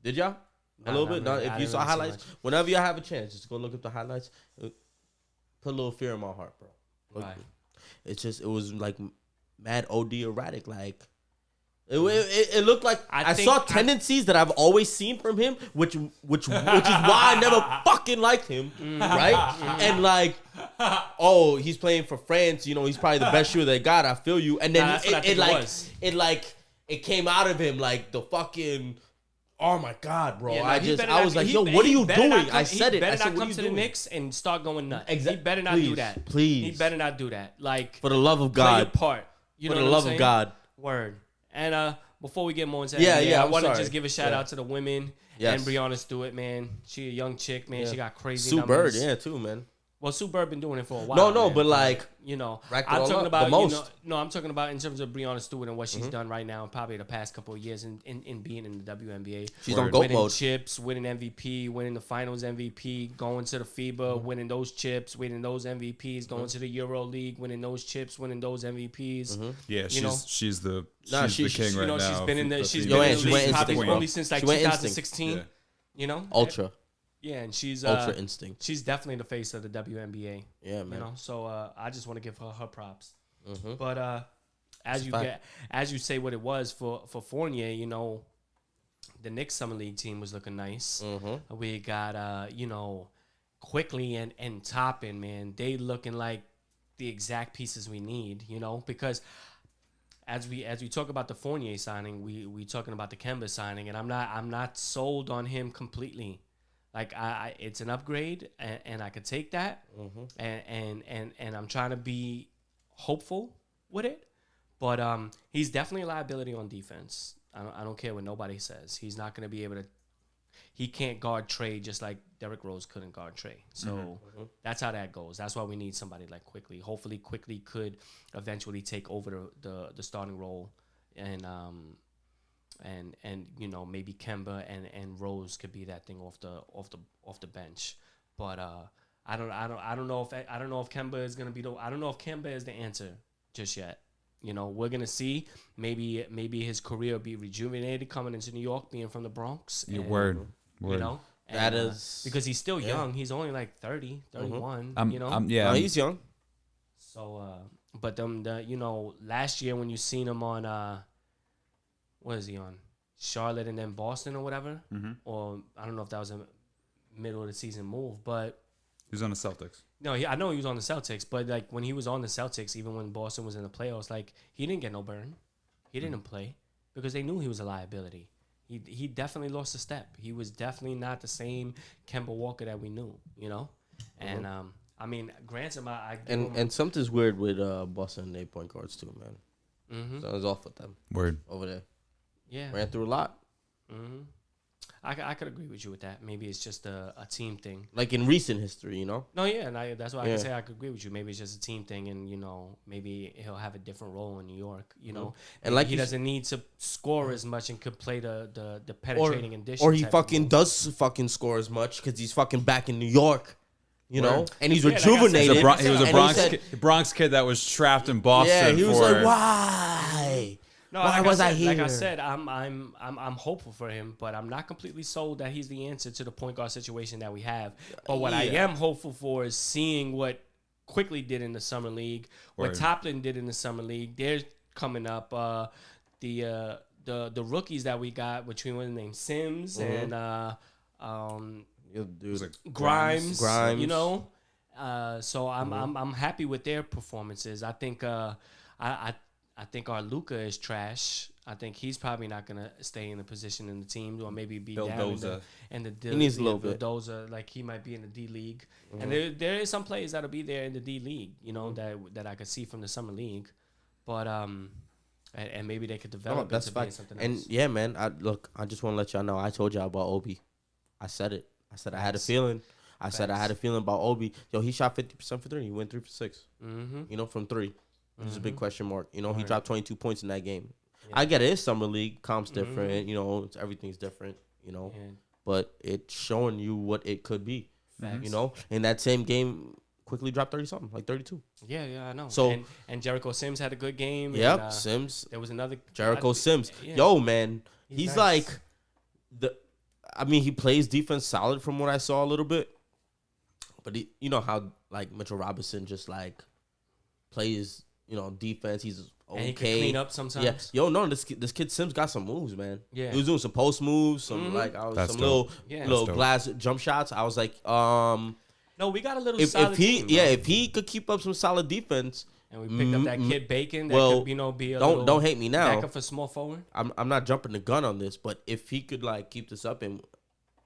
Did y'all? A little bit? Really. If you saw highlights, whenever y'all have a chance, just go look up the highlights. Put a little fear in my heart, bro. Right. It was like mad OD erratic. Like, it looked like I saw tendencies that I've always seen from him, which is why I never fucking liked him, right? And like, oh, he's playing for France. You know, he's probably the best shooter they got. I feel you. And then it came out of him like the fucking. Oh my God, bro! Yeah, I was like, yo, what are you doing? I said it. He better not what come are you to doing? the Knicks and start going nuts. Exactly. He better not do that. Please. He better not do that. Like, for the love of play your God. part. You know For the what I'm love saying? of God. Word. And before we get more into Yeah, that, I I'm want to sorry. just give a shout out to the women Yes. and Breonna Stewart, man. She a young chick, man. Yeah. She got crazy Sue numbers. Bird, yeah, too, man. Well, Sue Bird been doing it for a while. No, man, but like, you know, racked it I'm all talking up, about the most. I'm talking about in terms of Breonna Stewart and what she's done right now, probably the past couple of years in being in the WNBA. She's on GOAT winning mode. chips, winning MVP, winning the Finals MVP, going to the FIBA, winning those chips, winning those MVPs, going to the Euro League, winning those chips, winning those MVPs. Yeah, she's the king right you know, now. she's been in the She league probably bro. only since like She went 2016. instinct. Yeah. You know, Ultra. Yeah, and she's Ultra instinct. She's definitely the face of the WNBA. Yeah, man. You know, so I just want to give her props. Mm-hmm. But as you say what it was for Fournier, you know, the Knicks Summer League team was looking nice. Mm-hmm. We got Quickly and Toppin, man. They looking like the exact pieces we need, you know, because as we talk about the Fournier signing, we talking about the Kemba signing, and I'm not sold on him completely. Like it's an upgrade, and I could take that, and I'm trying to be hopeful with it, but he's definitely a liability on defense. I don't care what nobody says. He's not going to be able to. He can't guard Trey just like Derrick Rose couldn't guard Trey. So that's how that goes. That's why we need somebody like Quickly. Hopefully, Quickly could eventually take over the starting role, and you know, maybe Kemba and Rose could be that thing off the bench. But I don't know if Kemba is gonna be I don't know if Kemba is the answer just yet. You know, we're gonna see. Maybe his career will be rejuvenated coming into New York, being from the Bronx. Yeah, word. You know, and, that is because he's still young. He's only like 30, 31. You know, no, he's young. So, but you know, last year when you seen him on what is he on? Charlotte and then Boston or whatever. Or I don't know if that was a middle of the season move, but he's on the Celtics. No, I know he was on the Celtics, but like when he was on the Celtics, even when Boston was in the playoffs, like he didn't get no burn. He didn't play because they knew he was a liability. He definitely lost a step. He was definitely not the same Kemba Walker that we knew, you know? And I mean, granted, and something's weird with Boston and 8-point guards too, man. Something's off with them. Word. Over there. Yeah. Ran through a lot. I could agree with you with that. Maybe it's just a team thing. Like in recent history, you know? No, yeah, and that's why I can say I could agree with you. Maybe it's just a team thing, and maybe he'll have a different role in New York. And like he doesn't need to score as much and could play the penetrating and dishing. Or he fucking does fucking score as much because he's fucking back in New York. And he's rejuvenated. He was a Bronx kid that was trapped in Boston. Yeah, he was like, why? No, why was I here? Like I said, I'm hopeful for him, but I'm not completely sold that he's the answer to the point guard situation that we have. But what I am hopeful for is seeing what Quickly did in the summer league, what Toppin did in the summer league. They're coming up. The rookies that we got between what's his name, Sims and Grimes. So I'm happy with their performances. I think I think our Luka is trash. I think he's probably not gonna stay in the position in the team, or maybe be down in the he needs a little bit. Like he might be in the D League, and there is some players that'll be there in the D League, that I could see from the summer league, but and maybe they could develop into being something else. And yeah, man, I just want to let y'all know I told y'all about Obi. I said it. I said I had a feeling. I had a feeling about Obi. Yo, he shot 50% for 3. He went 3 for 6. From 3. Which is a big question mark. He dropped 22 points in that game. Yeah. I get it. It's summer league. Comp's different. Everything's different. But it's showing you what it could be. Facts. In that same game, Quickly dropped 30-something, like 32. Yeah, I know. So and Jericho Sims had a good game. Yep, and, Sims. There was another Jericho Sims. Yeah. Yo, man, he's nice. He plays defense solid from what I saw a little bit. But you know how like Mitchell Robinson just like plays. Defense. He's okay. And he can clean up sometimes. Yeah. Yo, no, this kid Sims got some moves, man. Yeah. He was doing some post moves, some little glass jump shots. I was like, no, we got a little solid team, if he could keep up some solid defense. And we picked up that kid Bacon that could, be a don't hate me now. Backup for small forward. I'm not jumping the gun on this, but if he could like keep this up, and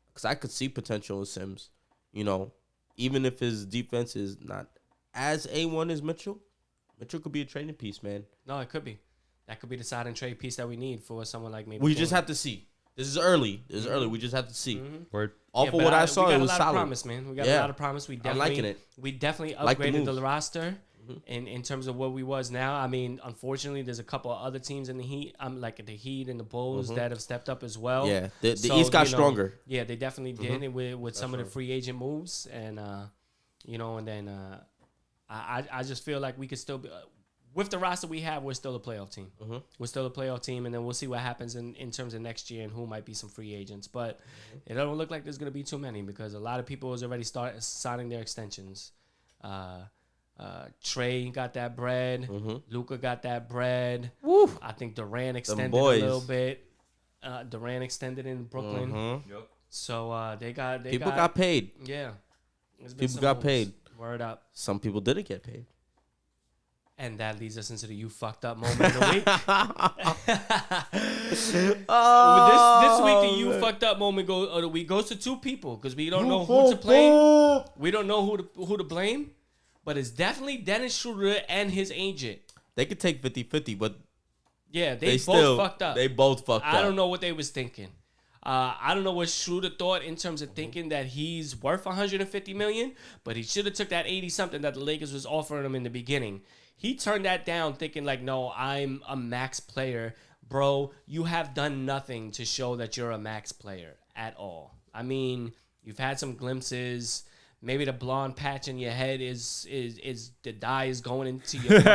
because I could see potential in Sims, even if his defense is not as A1 as Mitchell could be a trading piece, man. No, it could be. That could be the side and trade piece that we need for someone like maybe. We just have to see. This is early. We just have to see. Word. For what I saw, it was solid. We got a lot of promise, man. We got a lot of promise. I'm liking it. We definitely upgraded the roster in terms of what we was now. I mean, unfortunately, there's a couple of other teams in the Heat. I'm like the Heat and the Bulls that have stepped up as well. Yeah, the East got stronger. Yeah, they definitely did with some of the free agent moves, and and then. I just feel like we could still be with the roster we have. We're still a playoff team. We're still a playoff team, and then we'll see what happens in terms of next year and who might be some free agents. But it don't look like there's gonna be too many because a lot of people has already started signing their extensions. Trey got that bread. Luka got that bread. Woo. I think Durant extended a little bit. Durant extended in Brooklyn. Yep. So they people got paid. Yeah. People got paid. Word up. Some people didn't get paid. And that leads us into the you fucked up moment of the week. This week, the you fucked up moment of the week goes to 2 people because we don't know who to blame. We don't know who to blame, but it's definitely Dennis Schroeder and his agent. They could take 50-50, but yeah, they both fucked up. They both fucked up. I don't know what they was thinking. I don't know what Schroeder thought in terms of thinking that he's worth $150 million, but he should have took that 80-something that the Lakers was offering him in the beginning. He turned that down thinking like, no, I'm a max player. Bro, you have done nothing to show that you're a max player at all. I mean, you've had some glimpses. Maybe the blonde patch in your head is the dye is going into your don't come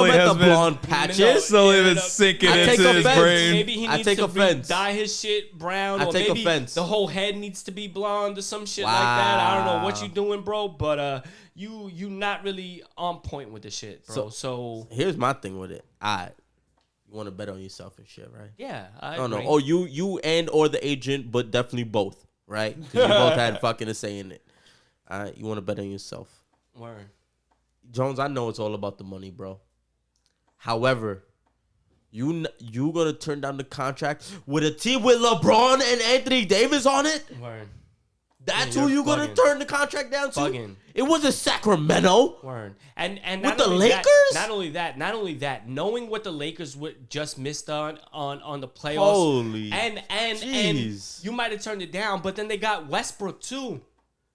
at the blonde patches. Slowly been sinking into his brain. Maybe he needs to dye his shit brown, or maybe the whole head needs to be blonde or some shit like that. I don't know what you doing, bro, but you not really on point with the shit, bro. So here's my thing with it. You want to bet on yourself and shit, right? Yeah, I agree. No. Oh, you and or the agent, but definitely both. Right? Because you both had fucking a say in it. You want to bet on yourself. Word. Jones, I know it's all about the money, bro. However, you going to turn down the contract with a team with LeBron and Anthony Davis on it? Word. That's who you gonna turn the contract down to? Bugging. It wasn't Sacramento. Word. And with the Lakers? Not only that, knowing what the Lakers would just missed on the playoffs. Holy and you might have turned it down, but then they got Westbrook too.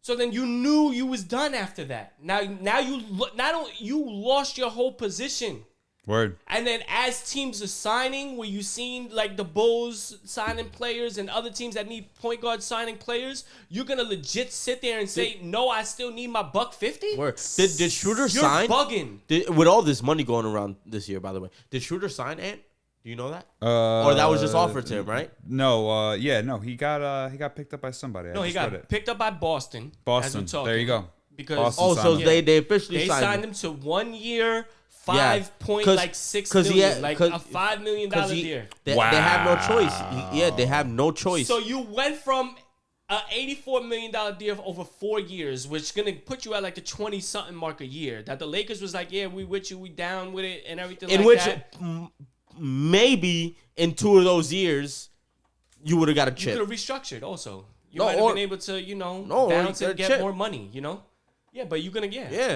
So then you knew you was done after that. Now you lost your whole position. Word. And then as teams are signing, where you seen like the Bulls signing players and other teams that need point guards signing players, you're gonna legit sit there and say, no, I still need my $150? Word. Did Schroeder You're sign? Bugging. With all this money going around this year, by the way, did Schroeder sign, Ant? Do you know that? Or that was just offered to him, right? No, he got picked up by somebody. No, he got picked up by Boston. Boston. There you go. Because so they officially signed him to 1 year. $6 million, like a $5 million deal. They have no choice. Yeah, they have no choice. So you went from an $84 million deal over 4 years, which is gonna put you at like the 20-something mark a year. That the Lakers was like, yeah, we with you, we down with it, and everything. In like that. Maybe in 2 of those years, you would have got a chip. You could have restructured also. You might have been able to, bounce and get more money. Yeah, but you're gonna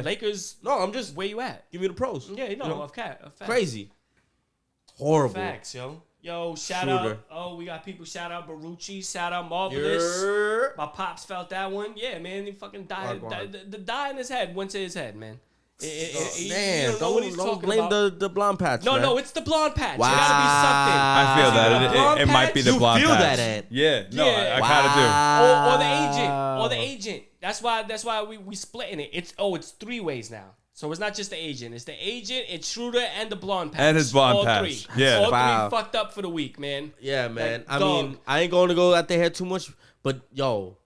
Lakers. No, I'm just where you at. Give me the pros. Yeah, of fact. Crazy. Horrible. Facts, yo. Shout out. Oh, we got people. Shout out Barucci. Shout out Marvelous. My pops felt that one. Yeah, man. He fucking died. The dye in his head went to his head, man. Man, don't blame the blonde patch. No, it's the blonde patch. Wow. It gotta I be something. feel that it might be the blonde patch. You feel that, Ant? Yeah, no, Yeah. I kind of do. Or the agent. That's why we splitting it. It's 3 ways now. So it's not just the agent. It's the agent, it's Schroeder, and the blonde patch. And his blonde all patch. 3. Yeah. All 3 fucked up for the week, man. Yeah, man. Like, I mean, I ain't going to go out their head too much, but yo.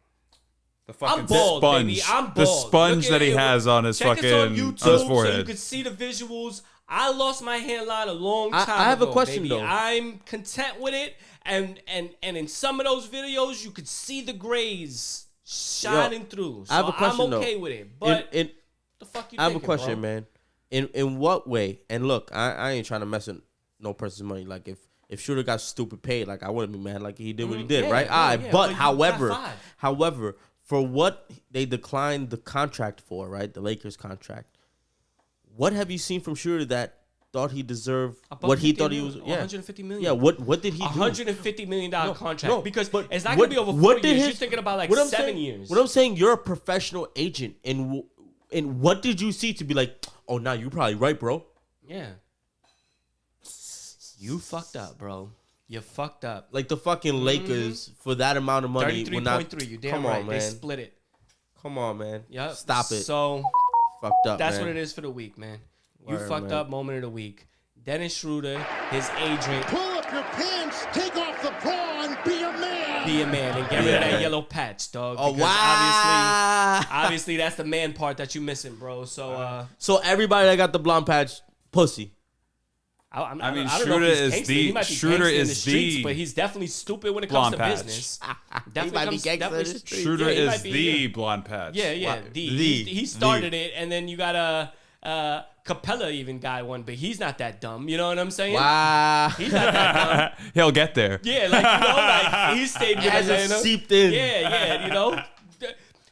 The fucking I'm bald, sponge. baby. I'm bald. The sponge that he has on his Check fucking us on YouTube on his forehead. so you can see the visuals. I lost my hairline a long time ago. I have a question, baby. though. I'm content with it, and in some of those videos, you could see the grays shining through. So I have a question, I'm okay with it. But the fuck you I have thinking, a question, bro? man. In what way? And look, I ain't trying to mess with no person's money. Like if Schroeder got stupid paid, like I wouldn't be mad. Like he did what he did, right? But however, for what they declined the contract for, right? The Lakers contract. What have you seen from Schroeder that thought he deserved what he thought he was? Yeah, $150 million. Yeah, what did he do? $150 million contract. No, because but it's not gonna be over 4 years. You're thinking about like 7 years. What I'm saying, you're a professional agent, and what did you see to be like? Oh, now you're probably right, bro. Yeah. You fucked up, bro. You fucked up. Like the fucking Lakers for that amount of money. 33.3. You damn right. They split it. Come on, man. Yep. Stop it. So fucked up. That's man. what it is for the week, man. You Word, fucked man. up moment of the week. Dennis Schroeder, his agent. Pull up your pants, take off the bra, and be a man. Be a man and get rid of that yellow patch, dog. Oh, because wow. obviously that's the man part that you missing, bro. So so everybody that got the blonde patch, pussy. I mean, don't Schroeder know if is he's gangsta. the- He might be Schroeder gangsta in is the streets, the but he's definitely stupid when it comes to blonde patch. business. He might be gangsta in the streets. Schroeder Yeah, he is might be, the blonde patch. Yeah. He started it, and then you got Capella even got one, but he's not that dumb. You know what I'm saying? Wow. He's not that dumb. He'll get there. Yeah, like he stayed with Has Atlanta. seeped in. Yeah.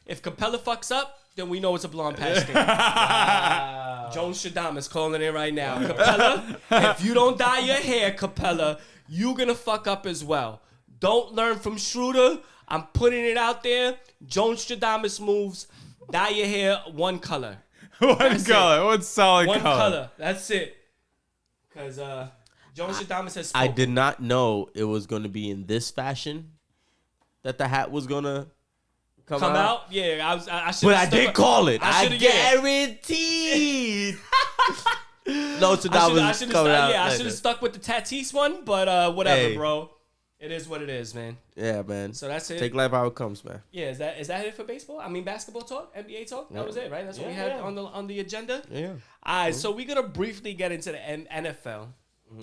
If Capella fucks up, then we know it's a blonde patch thing. Wow. Jones Shadam calling it right now. Capella, if you don't dye your hair, Capella, you're gonna fuck up as well. Don't learn from Schroeder. I'm putting it out there. Jones Stradamus moves. Dye your hair one color. One color. One solid One color. color. That's it. Because Jones Stradamus has spoken. I did not know it was going to be in this fashion that the hat was going to come out. Yeah, I should. But I did call it. I guaranteed. No, so that was coming out. Yeah, I should have stuck with the Tatis one, but whatever, Hey. bro. It is what it is, man. Yeah, man. So that's it. Take life how it comes, man. Yeah, is that it for baseball? I mean, basketball talk, NBA talk. That was it, right? That's what we had on the agenda. Yeah. All right, so we're gonna briefly get into the NFL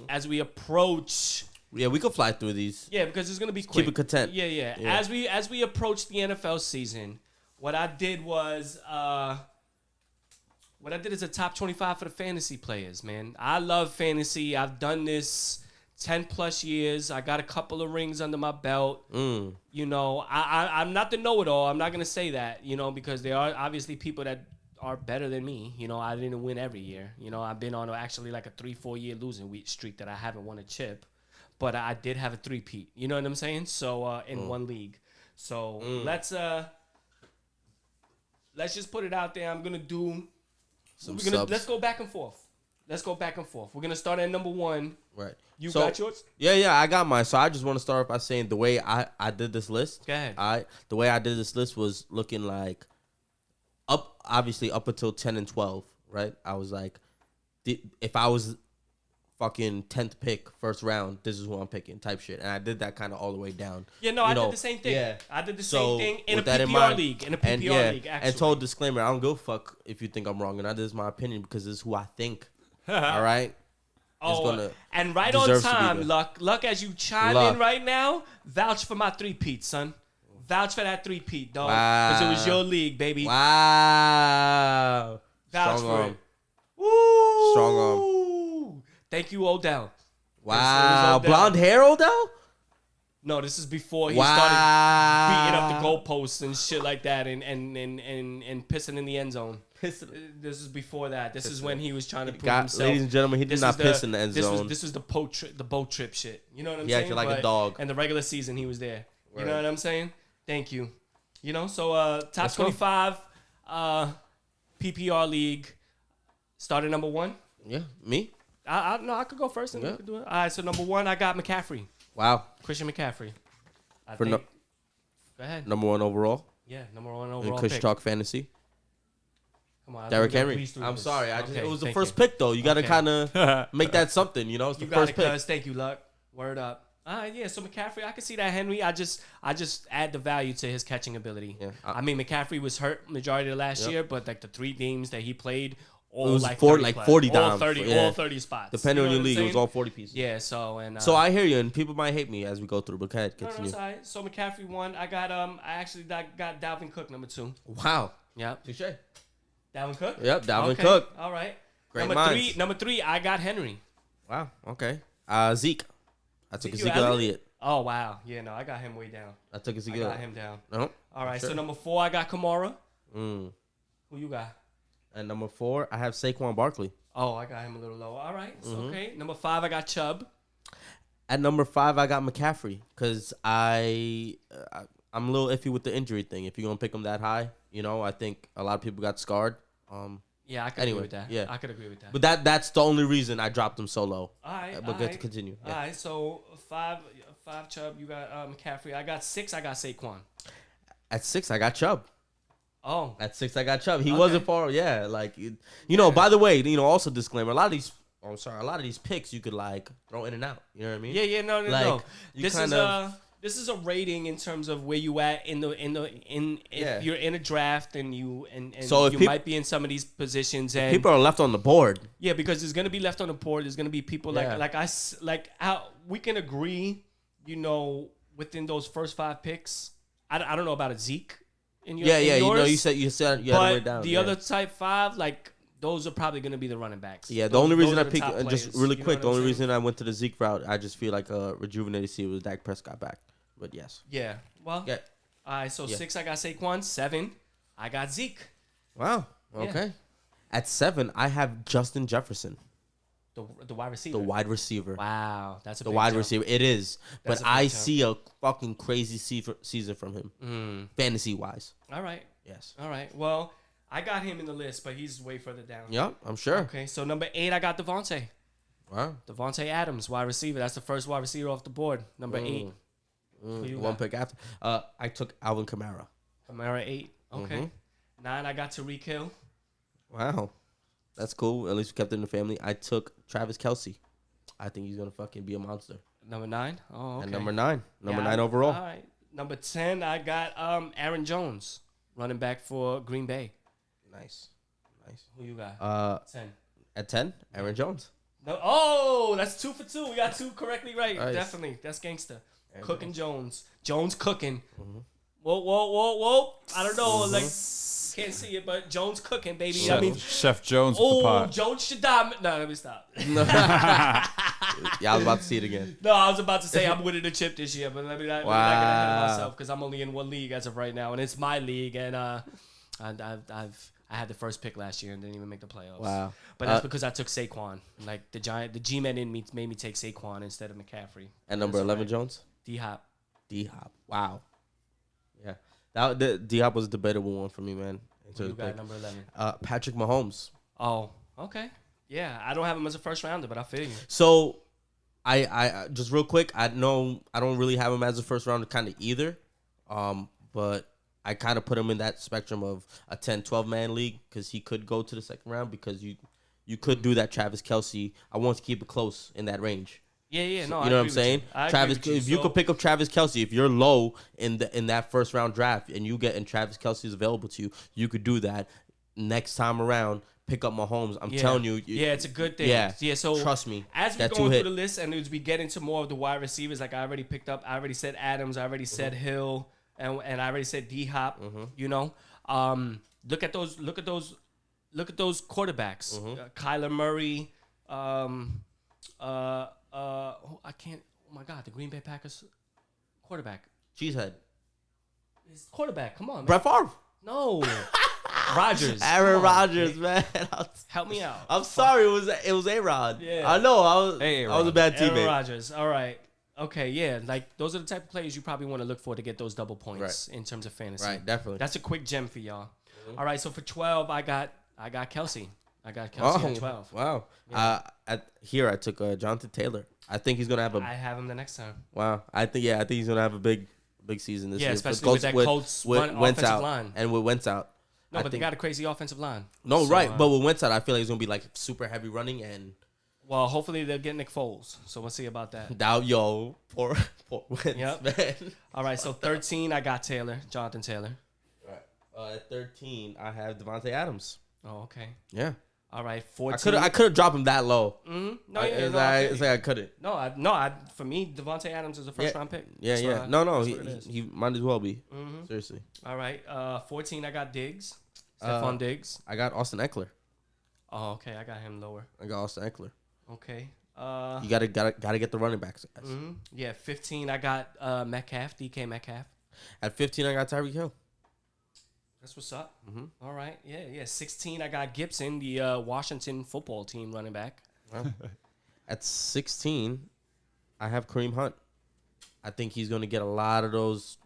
as we approach. Yeah, we could fly through these. Yeah, because it's gonna be quick. Keep it content. Yeah. As we approach the NFL season, what I did is a top 25 for the fantasy players, man. I love fantasy. I've done this 10 plus years. I got a couple of rings under my belt. You know, I'm not the know-it-all. I'm not going to say that, you know, because there are obviously people that are better than me. You know, I didn't win every year. You know, I've been on actually like a 3-4 year losing streak that I haven't won a chip. But I did have a 3-peat. You know what I'm saying? So, in one league. So, let's just put it out there. I'm going to do... Let's go back and forth. We're going to start at number 1. Right. You got yours? Yeah, I got mine. So I just want to start off by saying the way I did this list. Go ahead. The way I did this list was looking like obviously up until 10 and 12, right? I was like, if I was fucking 10th pick, first round, this is who I'm picking type shit. And I did that kind of all the way down. Yeah, no, I did the same thing. Yeah. I did the same thing in a that PPR league. In a PPR league, actually. And told disclaimer, I don't go fuck if you think I'm wrong. And that is my opinion because this is who I think. All right? And right on time, Luck, as you chime in right now, vouch for my 3-peat, son. Vouch for that 3-peat, dog. Because it was your league, baby. Wow. Vouch Strong for arm. it. Woo! Strong arm. Thank you, Odell. Wow. Blonde hair, Odell? No, this is before he started beating up the goalposts and shit like that and pissing in the end zone. This is before that. This is when he was trying to prove himself. Ladies and gentlemen, he did not piss in the end zone. This was the boat trip shit. You know what I'm saying? He acted like a dog. And the regular season, he was there. You know what I'm saying? Thank you. You know, so top 25 PPR league. Started number 1. Yeah, me? I could go first and you could do it. All right, so number 1, I got McCaffrey. Wow. Christian McCaffrey. Go ahead. Number 1 overall. Yeah, number 1 overall. In Kush Talk Fantasy. Come on, Derrick Henry. I'm sorry. It was the first pick, though. You got to kind of make that something, you know? It's the first pick. Thank you, Luck. Word up. Yeah, so McCaffrey, I can see that Henry. I just add the value to his catching ability. Yeah, I mean, McCaffrey was hurt majority of last year, but like the 3 games that he played, all like 40 dimes. All 30 spots. Depending on your league, it was all 40 pieces. Yeah, so so I hear you, and people might hate me as we go through, but go ahead, continue. No, so McCaffrey 1. I actually got Dalvin Cook number 2. Wow. Yep. Touche. Dalvin Cook? Yep, Dalvin Cook. All right. Great Number 3, I got Henry. Wow. Okay. Zeke. I took Ezekiel Elliott. Oh, wow. Yeah, no, I got him way down. I took Ezekiel. I got him down. No. All right, so number 4, I got Kamara. Who you got? And number 4, I have Saquon Barkley. Oh, I got him a little low. All right, okay. Number 5, I got Chubb. At number 5, I got McCaffrey because I'm a little iffy with the injury thing. If you're going to pick him that high, you know, I think a lot of people got scarred. Yeah, I could agree with that. Yeah. I could agree with that. But that's the only reason I dropped him so low. All right. But good to continue. Yeah. All right, so 5 Chubb, you got McCaffrey. I got 6, I got Saquon. At 6, I got Chubb. Oh. At 6, I got Chubb. He wasn't far. Yeah, like, you know, by the way, you know, also disclaimer, a lot of these picks you could, like, throw in and out. You know what I mean? Yeah, no. Like, This is a rating in terms of where you at if you're in a draft and you might be in some of these positions and people are left on the board. Yeah, because there's gonna be left on the board. There's gonna be people like how we can agree, you know, within those first 5 picks. I don't know about a Zeke in your yours, you know you said you had it way down. The other type 5 like. Those are probably going to be the running backs. Yeah, the only reason I picked, just really quick, the only reason I went to the Zeke route, I just feel like a rejuvenated seat was Dak Prescott back. But yes. Yeah. Well, all right, so 6, I got Saquon. 7, I got Zeke. Wow. Okay. Yeah. At 7, I have Justin Jefferson. The wide receiver. The wide receiver. Wow. That's a big wide jump. receiver. It is. But I see a fucking crazy season from him. Fantasy-wise. All right. Yes. All right. Well, I got him in the list, but he's way further down. Yeah, I'm sure. Okay, so number 8, I got Devontae. Wow. Devontae Adams, wide receiver. That's the first wide receiver off the board. Number 8. One pick after. I took Alvin Kamara. Kamara 8. Okay. 9, I got Tyreek Hill. Wow. That's cool. At least we kept it in the family. I took Travis Kelce. I think he's going to fucking be a monster. Number 9? Oh, okay. And number 9. Number 9 overall. All right. Number 10, I got Aaron Jones, running back for Green Bay. Nice. Who you got? 10. At 10, Aaron Jones. No. Oh, that's 2 for 2. We got 2 correctly right. Nice. Definitely. That's gangster. Cooking Jones. Jones cooking. Whoa. I don't know. Like, can't see it, but Jones cooking, baby. Chef Jones with the pot. Jones should die. No, let me stop. Yeah, I was about to see it again. No, I was about to say I'm winning the chip this year, but let me not get ahead of myself because I'm only in one league as of right now, and it's my league, and I had the first pick last year and didn't even make the playoffs. Wow. But that's because I took Saquon. Like the G-man in me made me take Saquon instead of McCaffrey. And number 11 right. Jones? D-Hop. D-Hop. Wow. Yeah. The D-Hop was a debatable one for me, man. You got number 11. Patrick Mahomes. Oh, okay. Yeah, I don't have him as a first rounder, but I feel you. So, I just real quick, I know I don't really have him as a first rounder kind of either. But I kind of put him in that spectrum of a 10, 12-man league because he could go to the second round because you could do that Travis Kelce. I want to keep it close in that range. Yeah, no, you know what I'm saying? Travis, if you could pick up Travis Kelce, if you're low in that first round draft and Travis Kelce is available to you, you could do that. Next time around, pick up Mahomes. I'm telling you. Yeah, it's a good thing. Yeah. So trust me. As we're going through the list and as we get into more of the wide receivers, like I already picked up, I already said Adams, I already said Hill, and I already said D-Hop. You know, look at those quarterbacks. Kyler Murray. I can't. Oh my God, the Green Bay Packers quarterback. Cheesehead. His quarterback. Come on, man. Brett Favre. No. Rodgers. Aaron Rodgers, man. Help me out. I'm sorry. It was A-Rod. Yeah. I know. I was a bad teammate. Aaron Rodgers. All right. Okay. Yeah. Like those are the type of players you probably want to look for to get those double points in terms of fantasy. Right. Definitely. That's a quick gem for y'all. All right. So for 12, I got Kelce. I got Kelce at 12. Wow. Yeah. I took Jonathan Taylor. I think he's gonna have I have him the next time. Wow. I think he's gonna have a big season this year. Yeah, especially with that Colts offensive line. And with Wentz out. No, but they got a crazy offensive line. No, so, right. But with Wentz out, I feel like it's gonna be like super heavy running and. Well, hopefully they'll get Nick Foles. So we'll see about that. Poor Wentz, man. All right. So 13, I got Jonathan Taylor. Right. At 13, I have Devontae Adams. Oh, okay. Yeah. All right, 14. I could have dropped him that low. Mm-hmm. No, I couldn't. For me, Devontae Adams is a first round pick. Yeah. He might as well be. Mm-hmm. Seriously. All right, 14. I got Diggs. Stephon Diggs. I got Austin Eckler. Oh, okay. I got him lower. I got Austin Eckler. Okay. You gotta get the running backs. Guys. Mm-hmm. Yeah, 15. I got Metcalf. DK Metcalf. At 15, I got Tyreek Hill. That's what's up. Mm-hmm. All right. Yeah. 16, I got Gibson, the Washington football team running back. Wow. At 16, I have Kareem Hunt. I think he's going to get a lot of those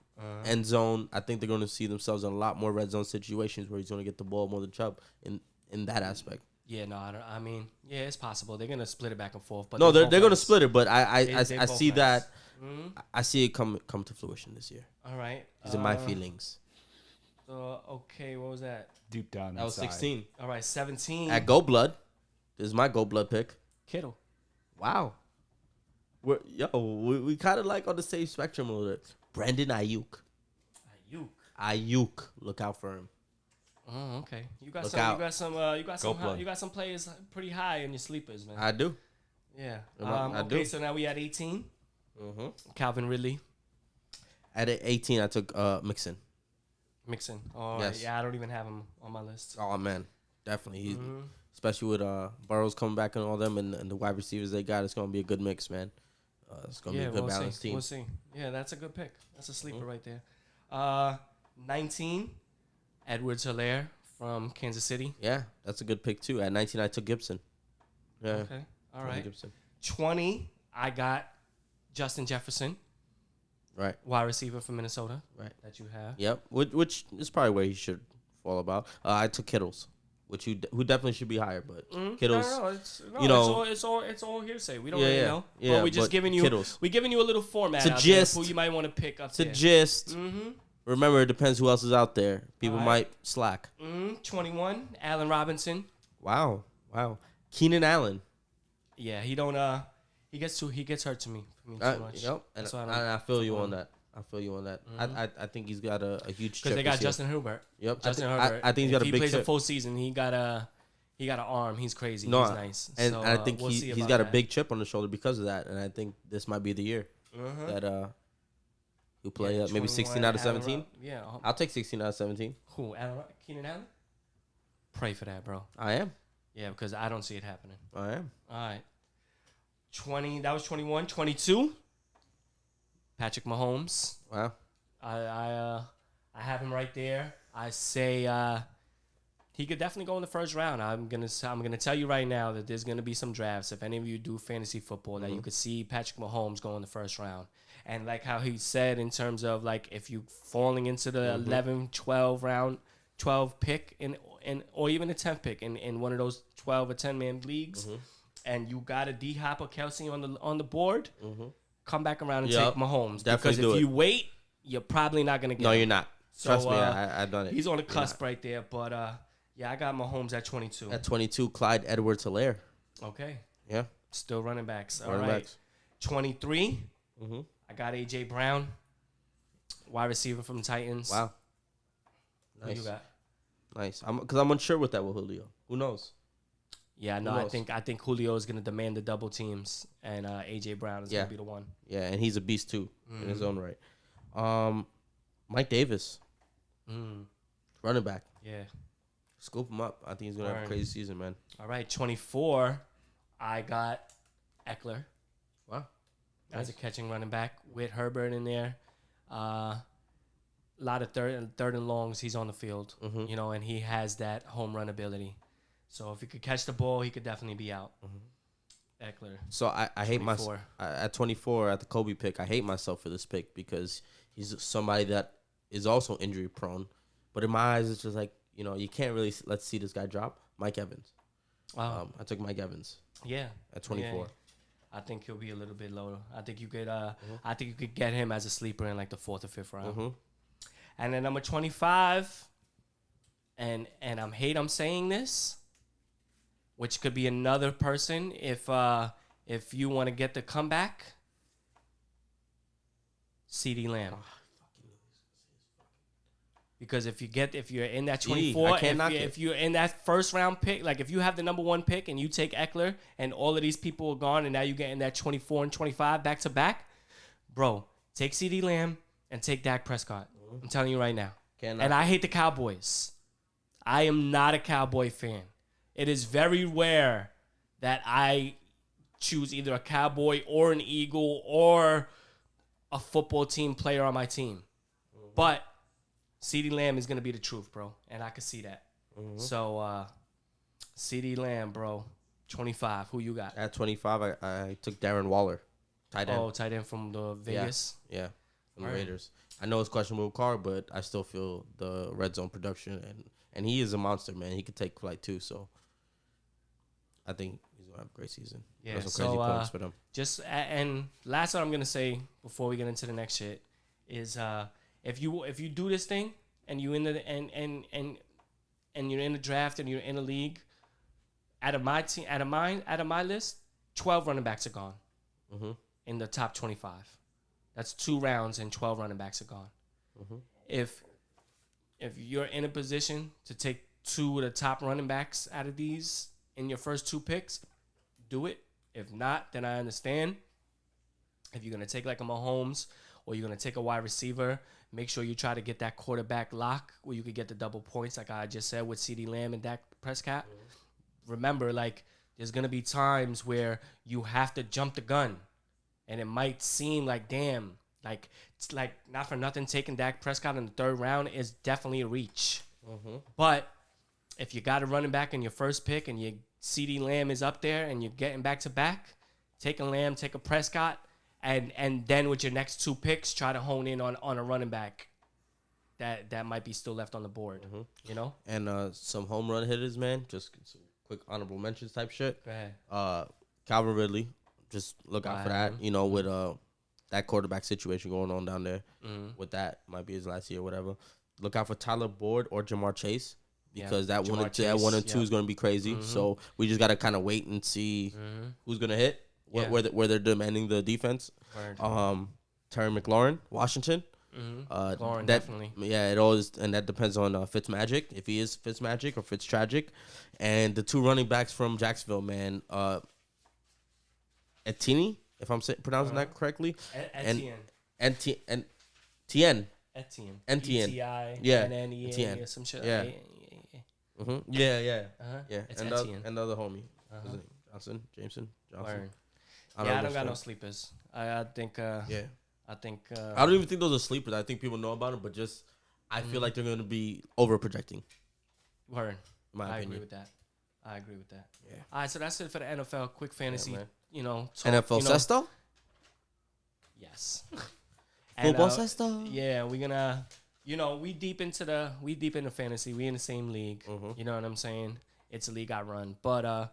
end zone. I think they're going to see themselves in a lot more red zone situations where he's going to get the ball more than Chubb in that aspect. Yeah, no, I mean, it's possible. They're going to split it back and forth. But no, they're going to split it, but I see that. Mm-hmm. I see it come to fruition this year. All right. These are my feelings. Okay, what was that? Deep down that was 16. All right, 17. At Go Blood, this is my Go Blood pick. Kittle. Wow. We kind of like on the same spectrum a little bit. Brandon Ayuk. Look out for him. Oh, okay. You got some players pretty high in your sleepers, man. I do. Yeah. I do. So now we at 18. Mm-hmm. Calvin Ridley. At 18, I took Mixon. Oh, yes. Yeah, I don't even have him on my list. Oh, man. Definitely. Especially with Burrows coming back and all them and the wide receivers they got. It's going to be a good mix, man. It's going to be a good balanced team. We'll see. Yeah, that's a good pick. That's a sleeper right there. 19, Edwards-Helaire from Kansas City. Yeah, that's a good pick, too. At 19, I took Gibson. Yeah. Okay. All right. Gibson. 20, I got Justin Jefferson. Right. Wide receiver from Minnesota. Right. That you have. Yep. Which is probably where he should fall about. I took Kittles, who definitely should be higher, but Kittles. It's all hearsay. We don't really know. Yeah. But we're just giving you Kittles. We're giving you a little format out there who you might want to pick up. Mm-hmm. Remember, it depends who else is out there. People might slack. 21, Allen Robinson. Wow. Keenan Allen. Yeah, he don't. He gets hurt to me too much. Yep, and I feel you on that. Mm-hmm. I think he's got a huge chip. Because they got Justin Herbert. Yep, Justin Herbert. I think he's got a big chip. He plays a full season. He got an arm. He's crazy. He's nice. And I think he's got a big chip on the shoulder because of that. And I think this might be the year that he'll play maybe 16 out of 17. Yeah, I'll take 16 out of 17. Who? Keenan Allen. Pray for that, bro. I am. Yeah, because I don't see it happening. I am. All right. That was 21. 22. Patrick Mahomes. Wow. I have him right there. I say he could definitely go in the first round. I'm gonna tell you right now that there's gonna be some drafts. If any of you do fantasy football, that you could see Patrick Mahomes go in the first round. And like how he said in terms of like if you falling into the 11, 12 round, 12 pick in or even a 10th pick in one of those 12 or 10 man leagues, and you got a D-Hop or Kelsey on the board, come back around and take Mahomes. Definitely because if you wait, you're probably not gonna get him. You're not. Trust me, I done it. He's on the cusp right there, but yeah, I got Mahomes at 22. At 22, Clyde Edwards-Helaire. Okay. Yeah. Still running backs. All Running right. backs. 23. I got A.J. Brown, wide receiver from Titans. Wow. Who you got? Nice. Because I'm unsure with that with Julio. Who knows? Yeah, no, I think Julio is going to demand the double teams, and A.J. Brown is going to be the one. Yeah, and he's a beast too in his own right. Mike Davis, running back. Yeah. Scoop him up. I think he's going to have a crazy season, man. All right, 24. I got Eckler. Wow. As a catching running back with Herbert in there. A lot of third and longs. He's on the field, and he has that home run ability. So if he could catch the ball, he could definitely be out. Eckler. So I hate myself at 24 at the Kobe pick. I hate myself for this pick because he's somebody that is also injury prone. But in my eyes, it's just like, you can't really let's see this guy drop. Mike Evans. I took Mike Evans. Yeah. At 24. Yeah. I think he'll be a little bit lower. I think you could get him as a sleeper in like the 4th or 5th round. And then number 25, and I'm saying this, which could be another person if you want to get the comeback. CeeDee Lamb. Because if you're in that 24, if you're in that first round pick, like if you have the number 1 pick and you take Eckler and all of these people are gone and now you get in that 24 and 25 back to back, bro, take CeeDee Lamb and take Dak Prescott. I'm telling you right now. And I hate the Cowboys. I am not a Cowboy fan. It is very rare that I choose either a Cowboy or an Eagle or a football team player on my team. But CeeDee Lamb is going to be the truth, bro. And I can see that. So, CeeDee Lamb, bro, 25. Who you got? At 25, I took Darren Waller, tight end. Oh, tight end from the Vegas? Yeah, from the Raiders. I know it's questionable card, but I still feel the red zone production. And he is a monster, man. He could take flight too. So, I think he's going to have a great season. Yeah, there's some crazy points for them. And last one I'm going to say before we get into the next shit is if you do this thing and you in the and you're in the draft and you're in a league, out of my list, 12 running backs are gone in the top 25. That's 2 rounds and 12 running backs are gone. If you're in a position to take 2 of the top running backs out of these in your first 2 picks, do it. If not, then I understand. If you're gonna take like a Mahomes or you're gonna take a wide receiver, make sure you try to get that quarterback lock where you could get the double points, like I just said with CeeDee Lamb and Dak Prescott. Remember, like, there's going to be times where you have to jump the gun. And it might seem like, damn, like, it's like not for nothing, taking Dak Prescott in the 3rd round is definitely a reach. But if you got a running back in your first pick and your CeeDee Lamb is up there and you're getting back to back, take a Lamb, take a Prescott, and then with your next 2 picks, try to hone in on a running back that might be still left on the board, And some home run hitters, man, just some quick honorable mentions type shit. Go ahead. Calvin Ridley, just look out for that, with that quarterback situation going on down there. With that, might be his last year or whatever. Look out for Tyler Boyd or Jamar Chase. Because that 1 and 2 is going to be crazy. So we just got to kind of wait and see who's going to hit. Where they're demanding the defense. Terry McLaurin, Washington. McLaurin, definitely. Yeah, it all is, and that depends on Fitzmagic, if he is Fitzmagic or Fitztragic. And the 2 running backs from Jacksonville, man. Etienne, if I'm pronouncing that correctly. Etienne. Etienne. Etienne. Yeah. Etienne. Or some shit. Yeah. Yeah. It's and Etienne. and the other homie. Jameson Johnson. Word. I don't got no sleepers. I think. Yeah. I think. I don't even think those are sleepers. I think people know about them, but just I feel like they're going to be over projecting. Word. I agree with that. I agree with that. Yeah. All right, so that's it for the NFL. Quick fantasy. Talk, NFL Sesto? Yes. Football Sesto? Yeah, we're gonna. We deep into fantasy. We in the same league. Mm-hmm. You know what I'm saying? It's a league I run, but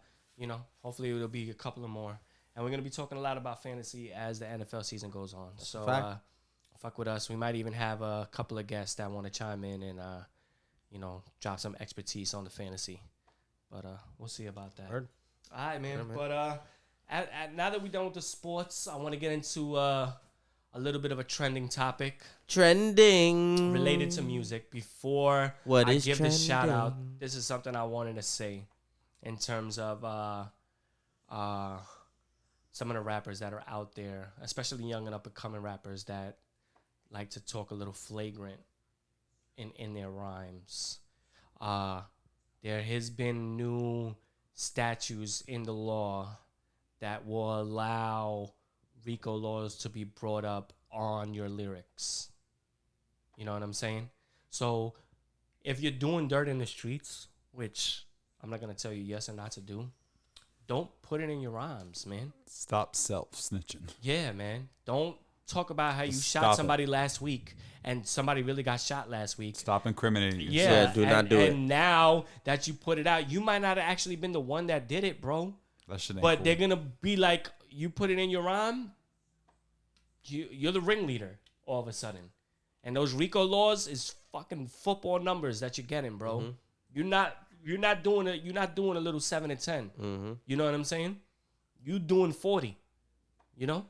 hopefully it'll be a couple of more. And we're going to be talking a lot about fantasy as the NFL season goes on. So fuck with us. We might even have a couple of guests that want to chime in and, drop some expertise on the fantasy. But we'll see about that. Heard. All right, man. But now that we're done with the sports, I want to get into a little bit of a trending topic. Trending. Related to music. Before I give this shout out, this is something I wanted to say in terms of some of the rappers that are out there, especially young and up-and-coming rappers that like to talk a little flagrant in their rhymes. There has been new statutes in the law that will allow RICO laws to be brought up on your lyrics. You know what I'm saying? So if you're doing dirt in the streets, which I'm not going to tell you yes or not to do, don't put it in your rhymes, man. Stop self-snitching. Yeah, man. Don't talk about how you shot somebody last week and somebody really got shot last week. Stop incriminating yourself. Yeah, do not do it. And now that you put it out, you might not have actually been the one that did it, bro. That shit ain't But cool. they're going to be like, you put it in your rhyme, you're the ringleader all of a sudden. And those RICO laws is fucking football numbers that you're getting, bro. Mm-hmm. You're not doing a little 7 and 10. Mm-hmm. You know what I'm saying? You doing 40. You know?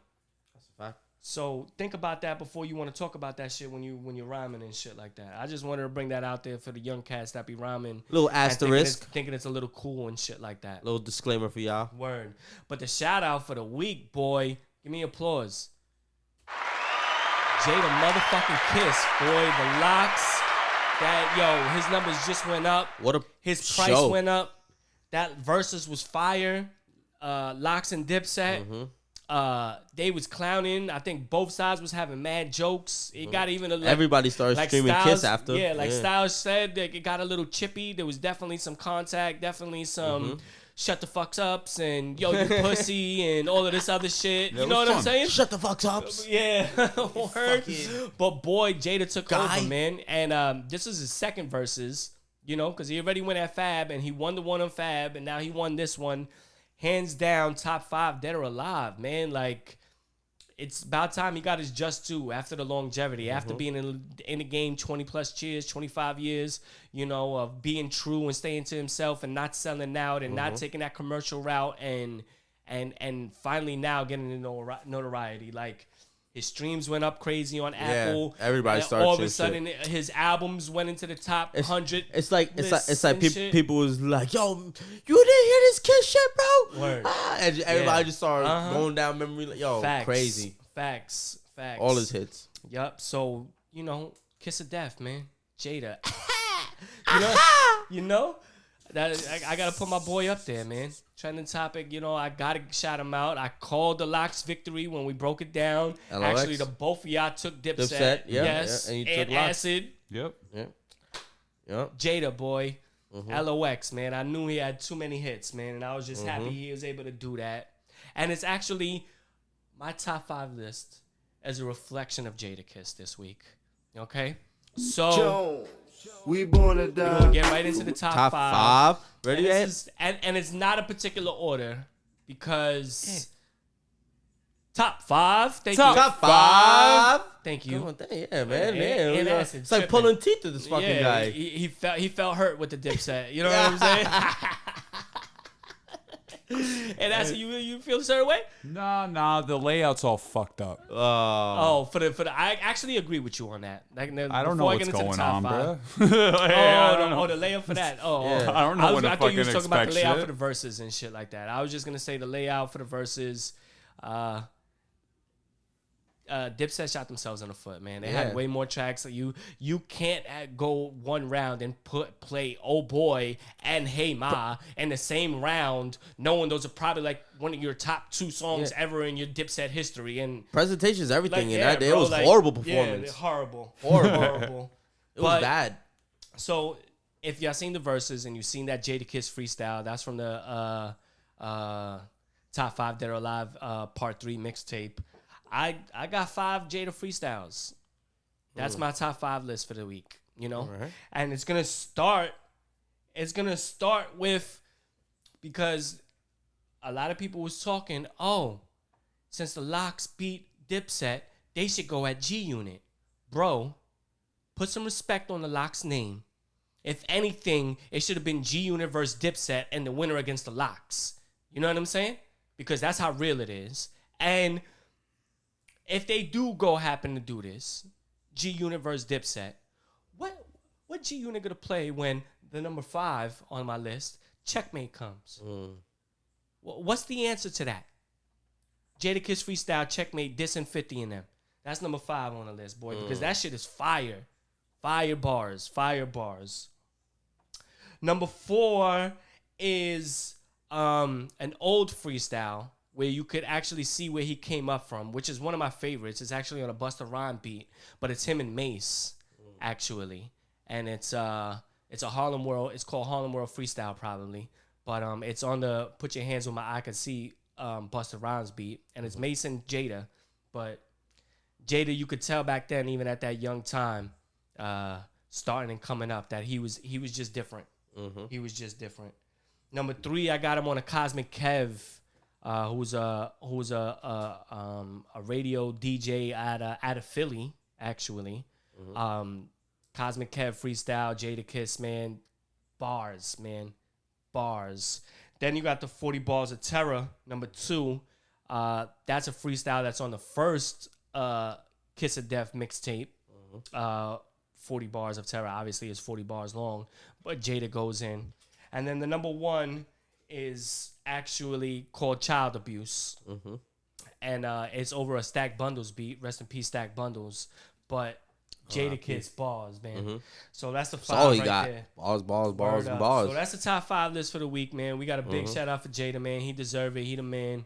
That's a fact. So think about that before you want to talk about that shit when you're rhyming and shit like that. I just wanted to bring that out there for the young cats that be rhyming. Little asterisk. Thinking it's a little cool and shit like that. Little disclaimer for y'all. Word. But the shout out for the week, boy. Give me applause. Jada motherfucking Kiss, boy. The locks. His numbers just went up. His price show. went up. That versus was fire. Locks and Dipset. Mm-hmm. They was clowning. I think both sides was having mad jokes. It got even everybody started streaming Styles, Kiss after. Yeah, Styles said, it got a little chippy. There was definitely some contact, definitely some shut the fucks ups and yo you pussy and all of this other shit. You know what I'm saying? Shut the fucks ups. Yeah, word. But boy, Jada took over, man. And this is his second versus, because he already went at Fab and he won the one on Fab, and now he won this one. Hands down, top 5 dead or alive, man. Like, it's about time he got his just due after the longevity, after being in the game 20 plus years, 25 years, of being true and staying to himself and not selling out and not taking that commercial route and finally now getting the notoriety. Like, his streams went up crazy on Apple. Everybody started. All of a sudden, his albums went into the top 100. It's like people was like, "Yo, you didn't hear this Kiss shit, bro?" Word. And everybody just started going down memory lane. Yo, Facts. crazy. Facts. All his hits. Yup. So Kiss of Death, man. Jada. That I gotta put my boy up there, man. Trending topic, I gotta shout him out. I called the Locks victory when we broke it down. LOX. Actually, the both of y'all took Dipset. Yes. And, you took Acid. Yep. Jada, boy. LOX, man. I knew he had too many hits, man, and I was just happy he was able to do that. And it's actually my top 5 list as a reflection of Jadakiss this week. Okay? So we born to die. We're gonna get right into the top 5. Ready? And it's not a particular order because top 5. Thank you. Top 5. Thank you. Yeah, man. And Yeah. Acid It's like tripping. pulling teeth to this fucking guy. He felt hurt with the Dipset. You know what I'm saying? And that's you feel a certain way? Nah, the layout's all fucked up. For the I actually agree with you on that. Like, I don't know what's going on, bro. The layout for that. I don't know what to I thought you was fucking talking about the expect layout shit. for the verses and shit like that. I was just gonna say the layout for the verses. Dipset shot themselves in the foot, man. They had way more tracks. So you can't go one round and play Oh Boy and Hey Ma in the same round, knowing those are probably like one of your top 2 songs ever in your Dipset history. And presentation is everything. like, And that day, bro, it was like, horrible performance. Yeah, horrible. It was bad. So if y'all seen the verses and you've seen that Jadakiss freestyle, that's from the Top 5 Dead or Alive Part 3 mixtape. I got 5 Jada freestyles. That's my top 5 list for the week, you know? Right. And it's gonna start with, because a lot of people was talking, since the Locks beat Dipset, they should go at G Unit. Bro, put some respect on the Locks name. If anything, it should have been G Unit versus Dipset and the winner against the Locks. You know what I'm saying? Because that's how real it is. And if they do happen to do this, G Unit versus Dipset, what G Unit gonna play when the number 5 on my list, Checkmate, comes? What's the answer to that? Jadakiss freestyle, Checkmate, dissing 50 in them. That's number 5 on the list, boy, because that shit is fire. Fire bars. Number 4 is an old freestyle where you could actually see where he came up from, which is one of my favorites. It's actually on a Busta Rhymes beat, but it's him and Mace, actually. And it's a Harlem World. It's called Harlem World Freestyle, probably. But it's on the Put Your Hands on My I Can See Busta Rhymes beat. And it's Mace and Jada. But Jada, you could tell back then, even at that young time, starting and coming up, that he was just different. He was just different. Number 3, I got him on a Cosmic Kev, who's a radio DJ out of Philly, actually. Cosmic Kev freestyle, Jadakiss, man, bars. Then you got the 40 Bars of Terror, number 2. That's a freestyle that's on the first Kiss of Death mixtape. 40 Bars of Terror obviously is 40 bars long, but Jada goes in. And then the number 1 is actually called Child Abuse. And it's over a Stack Bundles beat. Rest in peace, Stack Bundles. But Jadakiss bars, man. So that's the 5 all he right got. there. Bars, and bars. So that's the top 5 list for the week, man. We got a big shout out for Jada, man. He deserved it. He the man.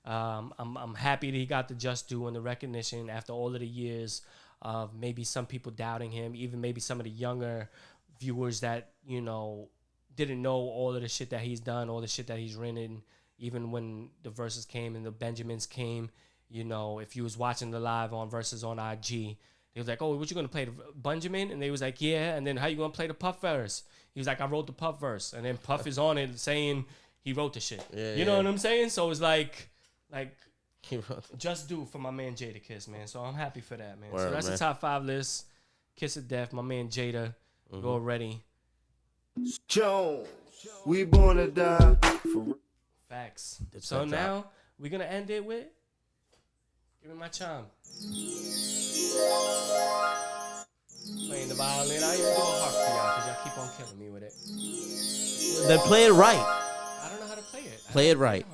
I'm happy that he got the just due and the recognition after all of the years of maybe some people doubting him, even maybe some of the younger viewers that, you know, didn't know all of the shit that he's done, all the shit that he's written. Even when the Versus came and the Benjamins came, you know, if you was watching the live on Versus on IG, he was like, "Oh, what you gonna play, the Benjamin?" And they was like, "Yeah." And then, "How you gonna play the Puff verse?" He was like, "I wrote the Puff verse." And then Puff is on it saying he wrote the shit. You know what I'm saying? So it's like just do for my man Jadakiss, man. So I'm happy for that, man. So that's the top 5 list. Kiss of Death, my man Jada. You already. Jones, we born to die. Facts. So now we're gonna end it with give me my chime. Playing the violin. I even do a harp for y'all because y'all keep on killing me with it. Then play it right. I don't know how to play it. Play it right.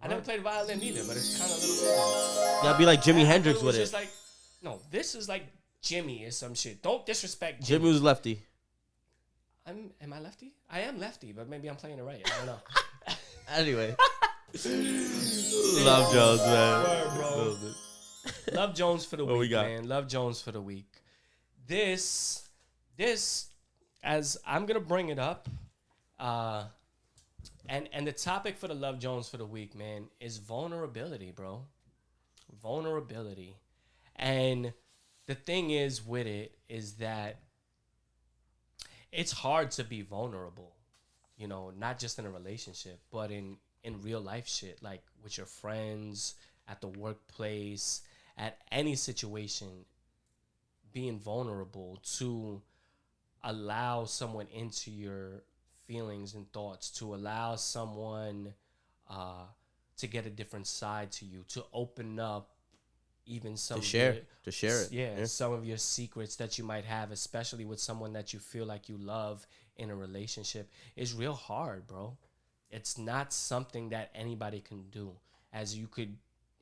I never played violin either, but it's kind of a little bit. Y'all be like Jimi Hendrix with it. Just like, no, this is like Jimmy or some shit. Don't disrespect Jimmy was lefty. Am I lefty? I am lefty, but maybe I'm playing it right. I don't know. Anyway. Love Jones, man. Word, bro. Love Jones for the week, man. Love Jones for the week. This, as I'm going to bring it up, and the topic for the Love Jones for the week, man, is vulnerability, bro. Vulnerability. And the thing is with it is that it's hard to be vulnerable, you know, not just in a relationship, but in real life shit, like with your friends, at the workplace, at any situation, being vulnerable to allow someone into your feelings and thoughts, to allow someone to get a different side to you, to open up even some to share it. Yeah, some of your secrets that you might have, especially with someone that you feel like you love in a relationship, is real hard, bro. It's not something that anybody can do. As you could,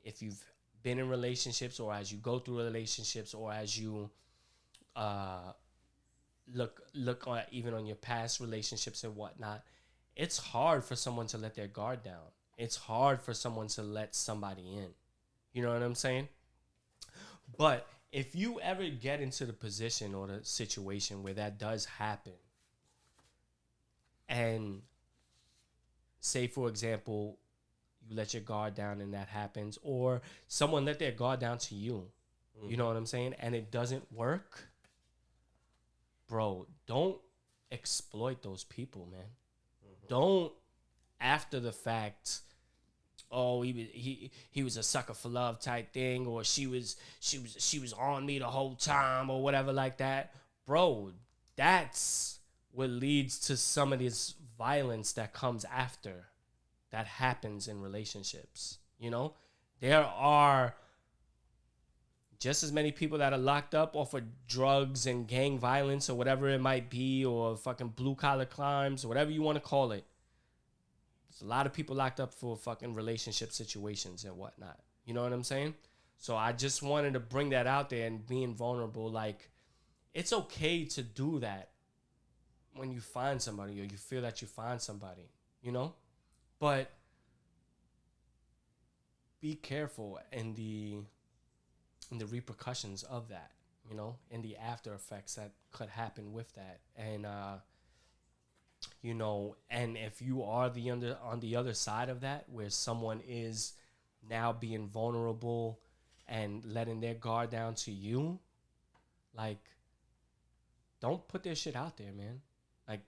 if you've been in relationships, or as you go through relationships, or as you look on even on your past relationships and whatnot, it's hard for someone to let their guard down. It's hard for someone to let somebody in. You know what I'm saying? But if you ever get into the position or the situation where that does happen, and say, for example, you let your guard down and that happens, or someone let their guard down to you, you know what I'm saying, and it doesn't work, bro, don't exploit those people, man. Don't, after the fact, oh, he was a sucker for love type thing, or she was on me the whole time, or whatever like that. Bro, that's what leads to some of this violence that comes after, that happens in relationships. You know, there are just as many people that are locked up off of drugs and gang violence or whatever it might be, or fucking blue collar crimes, or whatever you want to call it. There's a lot of people locked up for fucking relationship situations and whatnot. You know what I'm saying? So I just wanted to bring that out there, and being vulnerable. Like, it's okay to do that when you find somebody, or you feel that you find somebody, you know? But be careful in the repercussions of that, you know, and the after effects that could happen with that. And you know, and if you are on the other side of that, where someone is now being vulnerable and letting their guard down to you, like, don't put their shit out there, man. Like,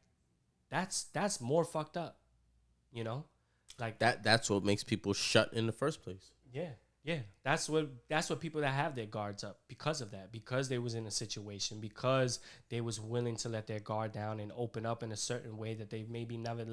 that's more fucked up, you know? Like, that's what makes people shut in the first place. Yeah. That's what people that have their guards up, because of that, because they was in a situation, because they was willing to let their guard down and open up in a certain way that they maybe never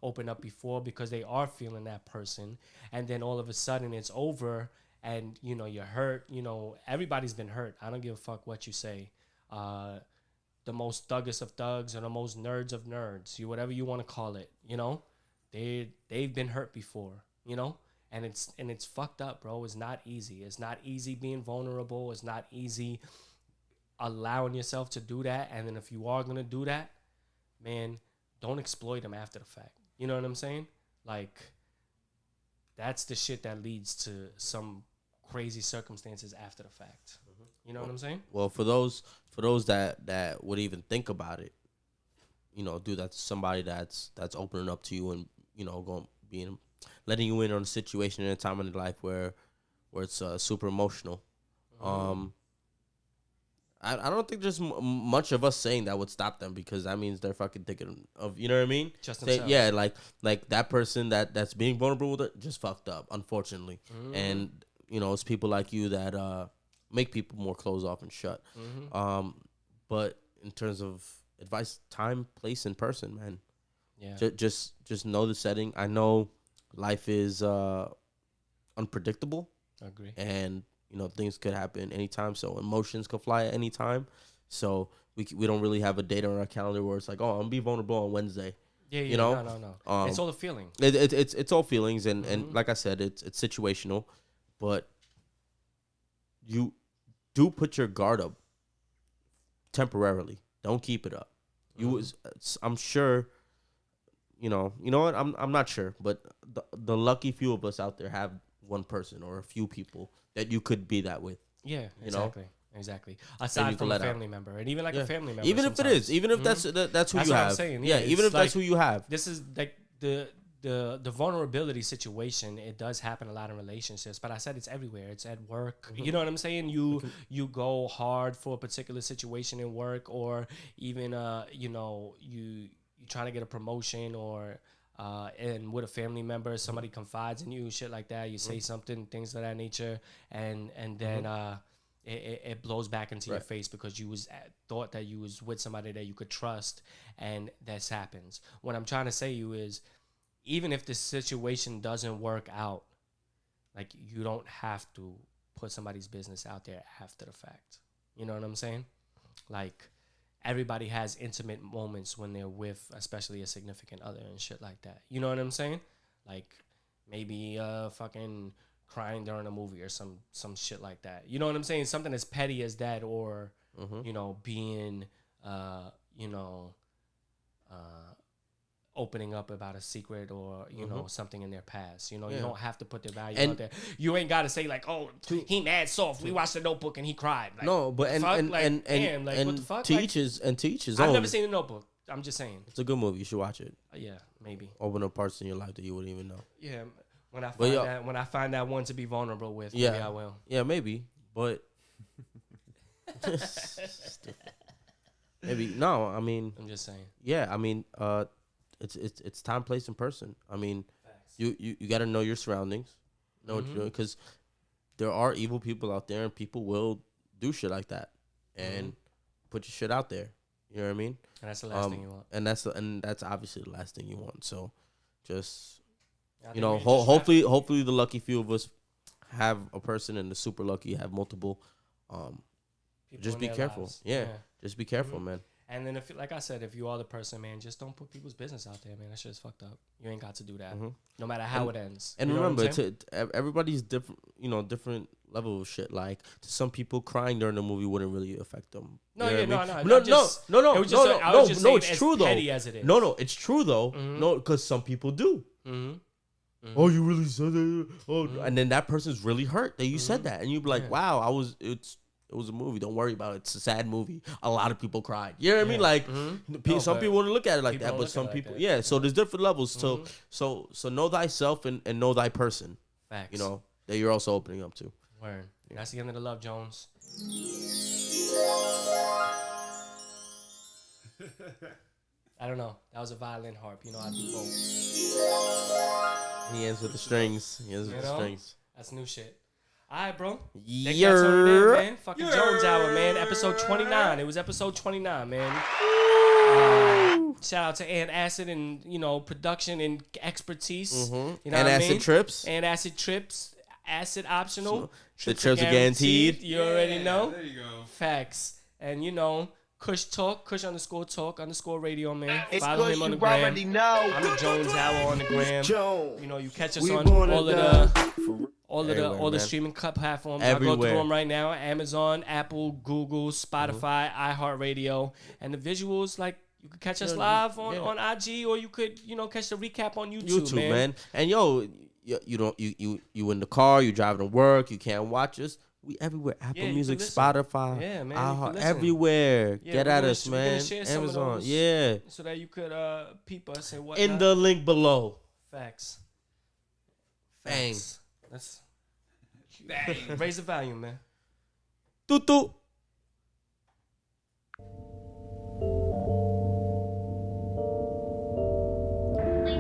open up before, because they are feeling that person. And then all of a sudden it's over, and, you know, you're hurt. You know, everybody's been hurt. I don't give a fuck what you say. The most thuggest of thugs, or the most nerds of nerds, whatever you want to call it, you know, they've been hurt before, you know. And it's fucked up, bro. It's not easy. It's not easy being vulnerable. It's not easy allowing yourself to do that. And then if you are going to do that, man, don't exploit them after the fact. You know what I'm saying? Like, that's the shit that leads to some crazy circumstances after the fact. You know what I'm saying? Well, for those that would even think about it, you know, do that to somebody that's opening up to you, and, you know, letting you in on a situation in a time in your life where it's super emotional. I don't think there's much of us saying that would stop them, because that means they're fucking thinking of, you know what I mean? Just themselves. Yeah, like that person that's being vulnerable with it just fucked up, unfortunately. And, you know, it's people like you that make people more closed off and shut. But in terms of advice, time, place, and person, man. Yeah. Just know the setting. I know life is unpredictable. I agree. And, you know, things could happen anytime. So emotions could fly at any time. So we don't really have a date on our calendar where it's like, oh, I'm gonna be vulnerable on Wednesday. Yeah. You know? No. It's all a feeling. It's all feelings, and like I said, it's situational. But you do put your guard up temporarily. Don't keep it up. I'm sure. You know what? I'm not sure, but the lucky few of us out there have one person or a few people that you could be that with. Yeah, exactly. Exactly. Aside from a family member, and even like a family member, even sometimes. if it is, even if that's who you have. I'm saying. Yeah, even if that's who you have. This is like the vulnerability situation. It does happen a lot in relationships, but I said it's everywhere. It's at work. You know what I'm saying? You go hard for a particular situation in work, or even you know, you trying to get a promotion, or and with a family member, somebody confides in you, shit like that. You say something, things of that nature, and then it blows back into your face, because you thought that you was with somebody that you could trust, and this happens. What I'm trying to say to you is, even if the situation doesn't work out, like, you don't have to put somebody's business out there after the fact. You know what I'm saying? Like, everybody has intimate moments when they're with, especially a significant other and shit like that. You know what I'm saying? Like, maybe a fucking crying during a movie or some shit like that. You know what I'm saying? Something as petty as that, or you know, being you know, opening up about a secret, or you know, something in their past. You know, you don't have to put their value out there. You ain't got to say like, oh, he mad soft. We watched The Notebook and he cried. Like, no, but and what the fuck? Teaches I've never seen The Notebook. I'm just saying. It's a good movie. You should watch it. Yeah, maybe. Open up parts in your life that you wouldn't even know. Yeah, when I find that one to be vulnerable with, maybe I will. Yeah, maybe, but maybe no. I mean, I'm just saying. Yeah, I mean, it's time, place, and person. I mean, you got to know your surroundings, know what you're doing, because there are evil people out there, and people will do shit like that, and put your shit out there. You know what I mean? And that's the last thing you want. And that's obviously the last thing you want. So, just hopefully the lucky few of us have a person, and the super lucky have multiple. Just be careful. Yeah, just be careful, man. And then like I said, if you are the person, man, just don't put people's business out there, man. That shit's fucked up. You ain't got to do that, no matter how it ends. And remember, everybody's different. You know, different level of shit. Like, to some people, crying during the movie wouldn't really affect them. No, you know no. It's true though. Petty as it is. No, it's true though. No, because some people do. Oh, you really said that? Oh, and then that person's really hurt that you said that, and you'd be like, wow, it was a movie. Don't worry about it. It's a sad movie. A lot of people cried. You know what I mean? Like, some people wouldn't look at it like that, but some people, So there's different levels. So know thyself and know thy person. Facts. You know, that you're also opening up to. Word. That's the end of the Love Jones. I don't know. That was a violin harp. You know, I do both. He ends with the strings. That's new shit. All right, bro. Thank you for tuning in, man. Fucking Jones Hour, man. Episode 29. It was episode 29, man. Shout out to Acid and, you know, production and expertise. You know and Acid Trips. And Acid Trips. Acid optional. The trips are guaranteed. You already know. There you go. Facts. And, you know, Kush Talk, Kush_talk_radio, man. It's Follow Kush, him on the you gram. already know. I'm the Jones Hour on the gram. Jones. You know, you catch us We on born all Everywhere, the man. streaming platforms. Everywhere. I go through them right now: Amazon, Apple, Google, Spotify, Iheartradio, and the visuals. Like, you could catch us live on IG, or you could, you know, catch the recap on YouTube, man. And you in the car, you driving to work, you can't watch us. We everywhere. Apple Music, Spotify, man, everywhere. Get at us, man. Amazon, so that you could peep us and whatnot. In the link below. Facts. Bang. That's raise the volume, man. Toot toot. We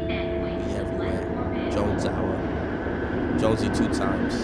everywhere. Jones Hour. Jonesy 2 times.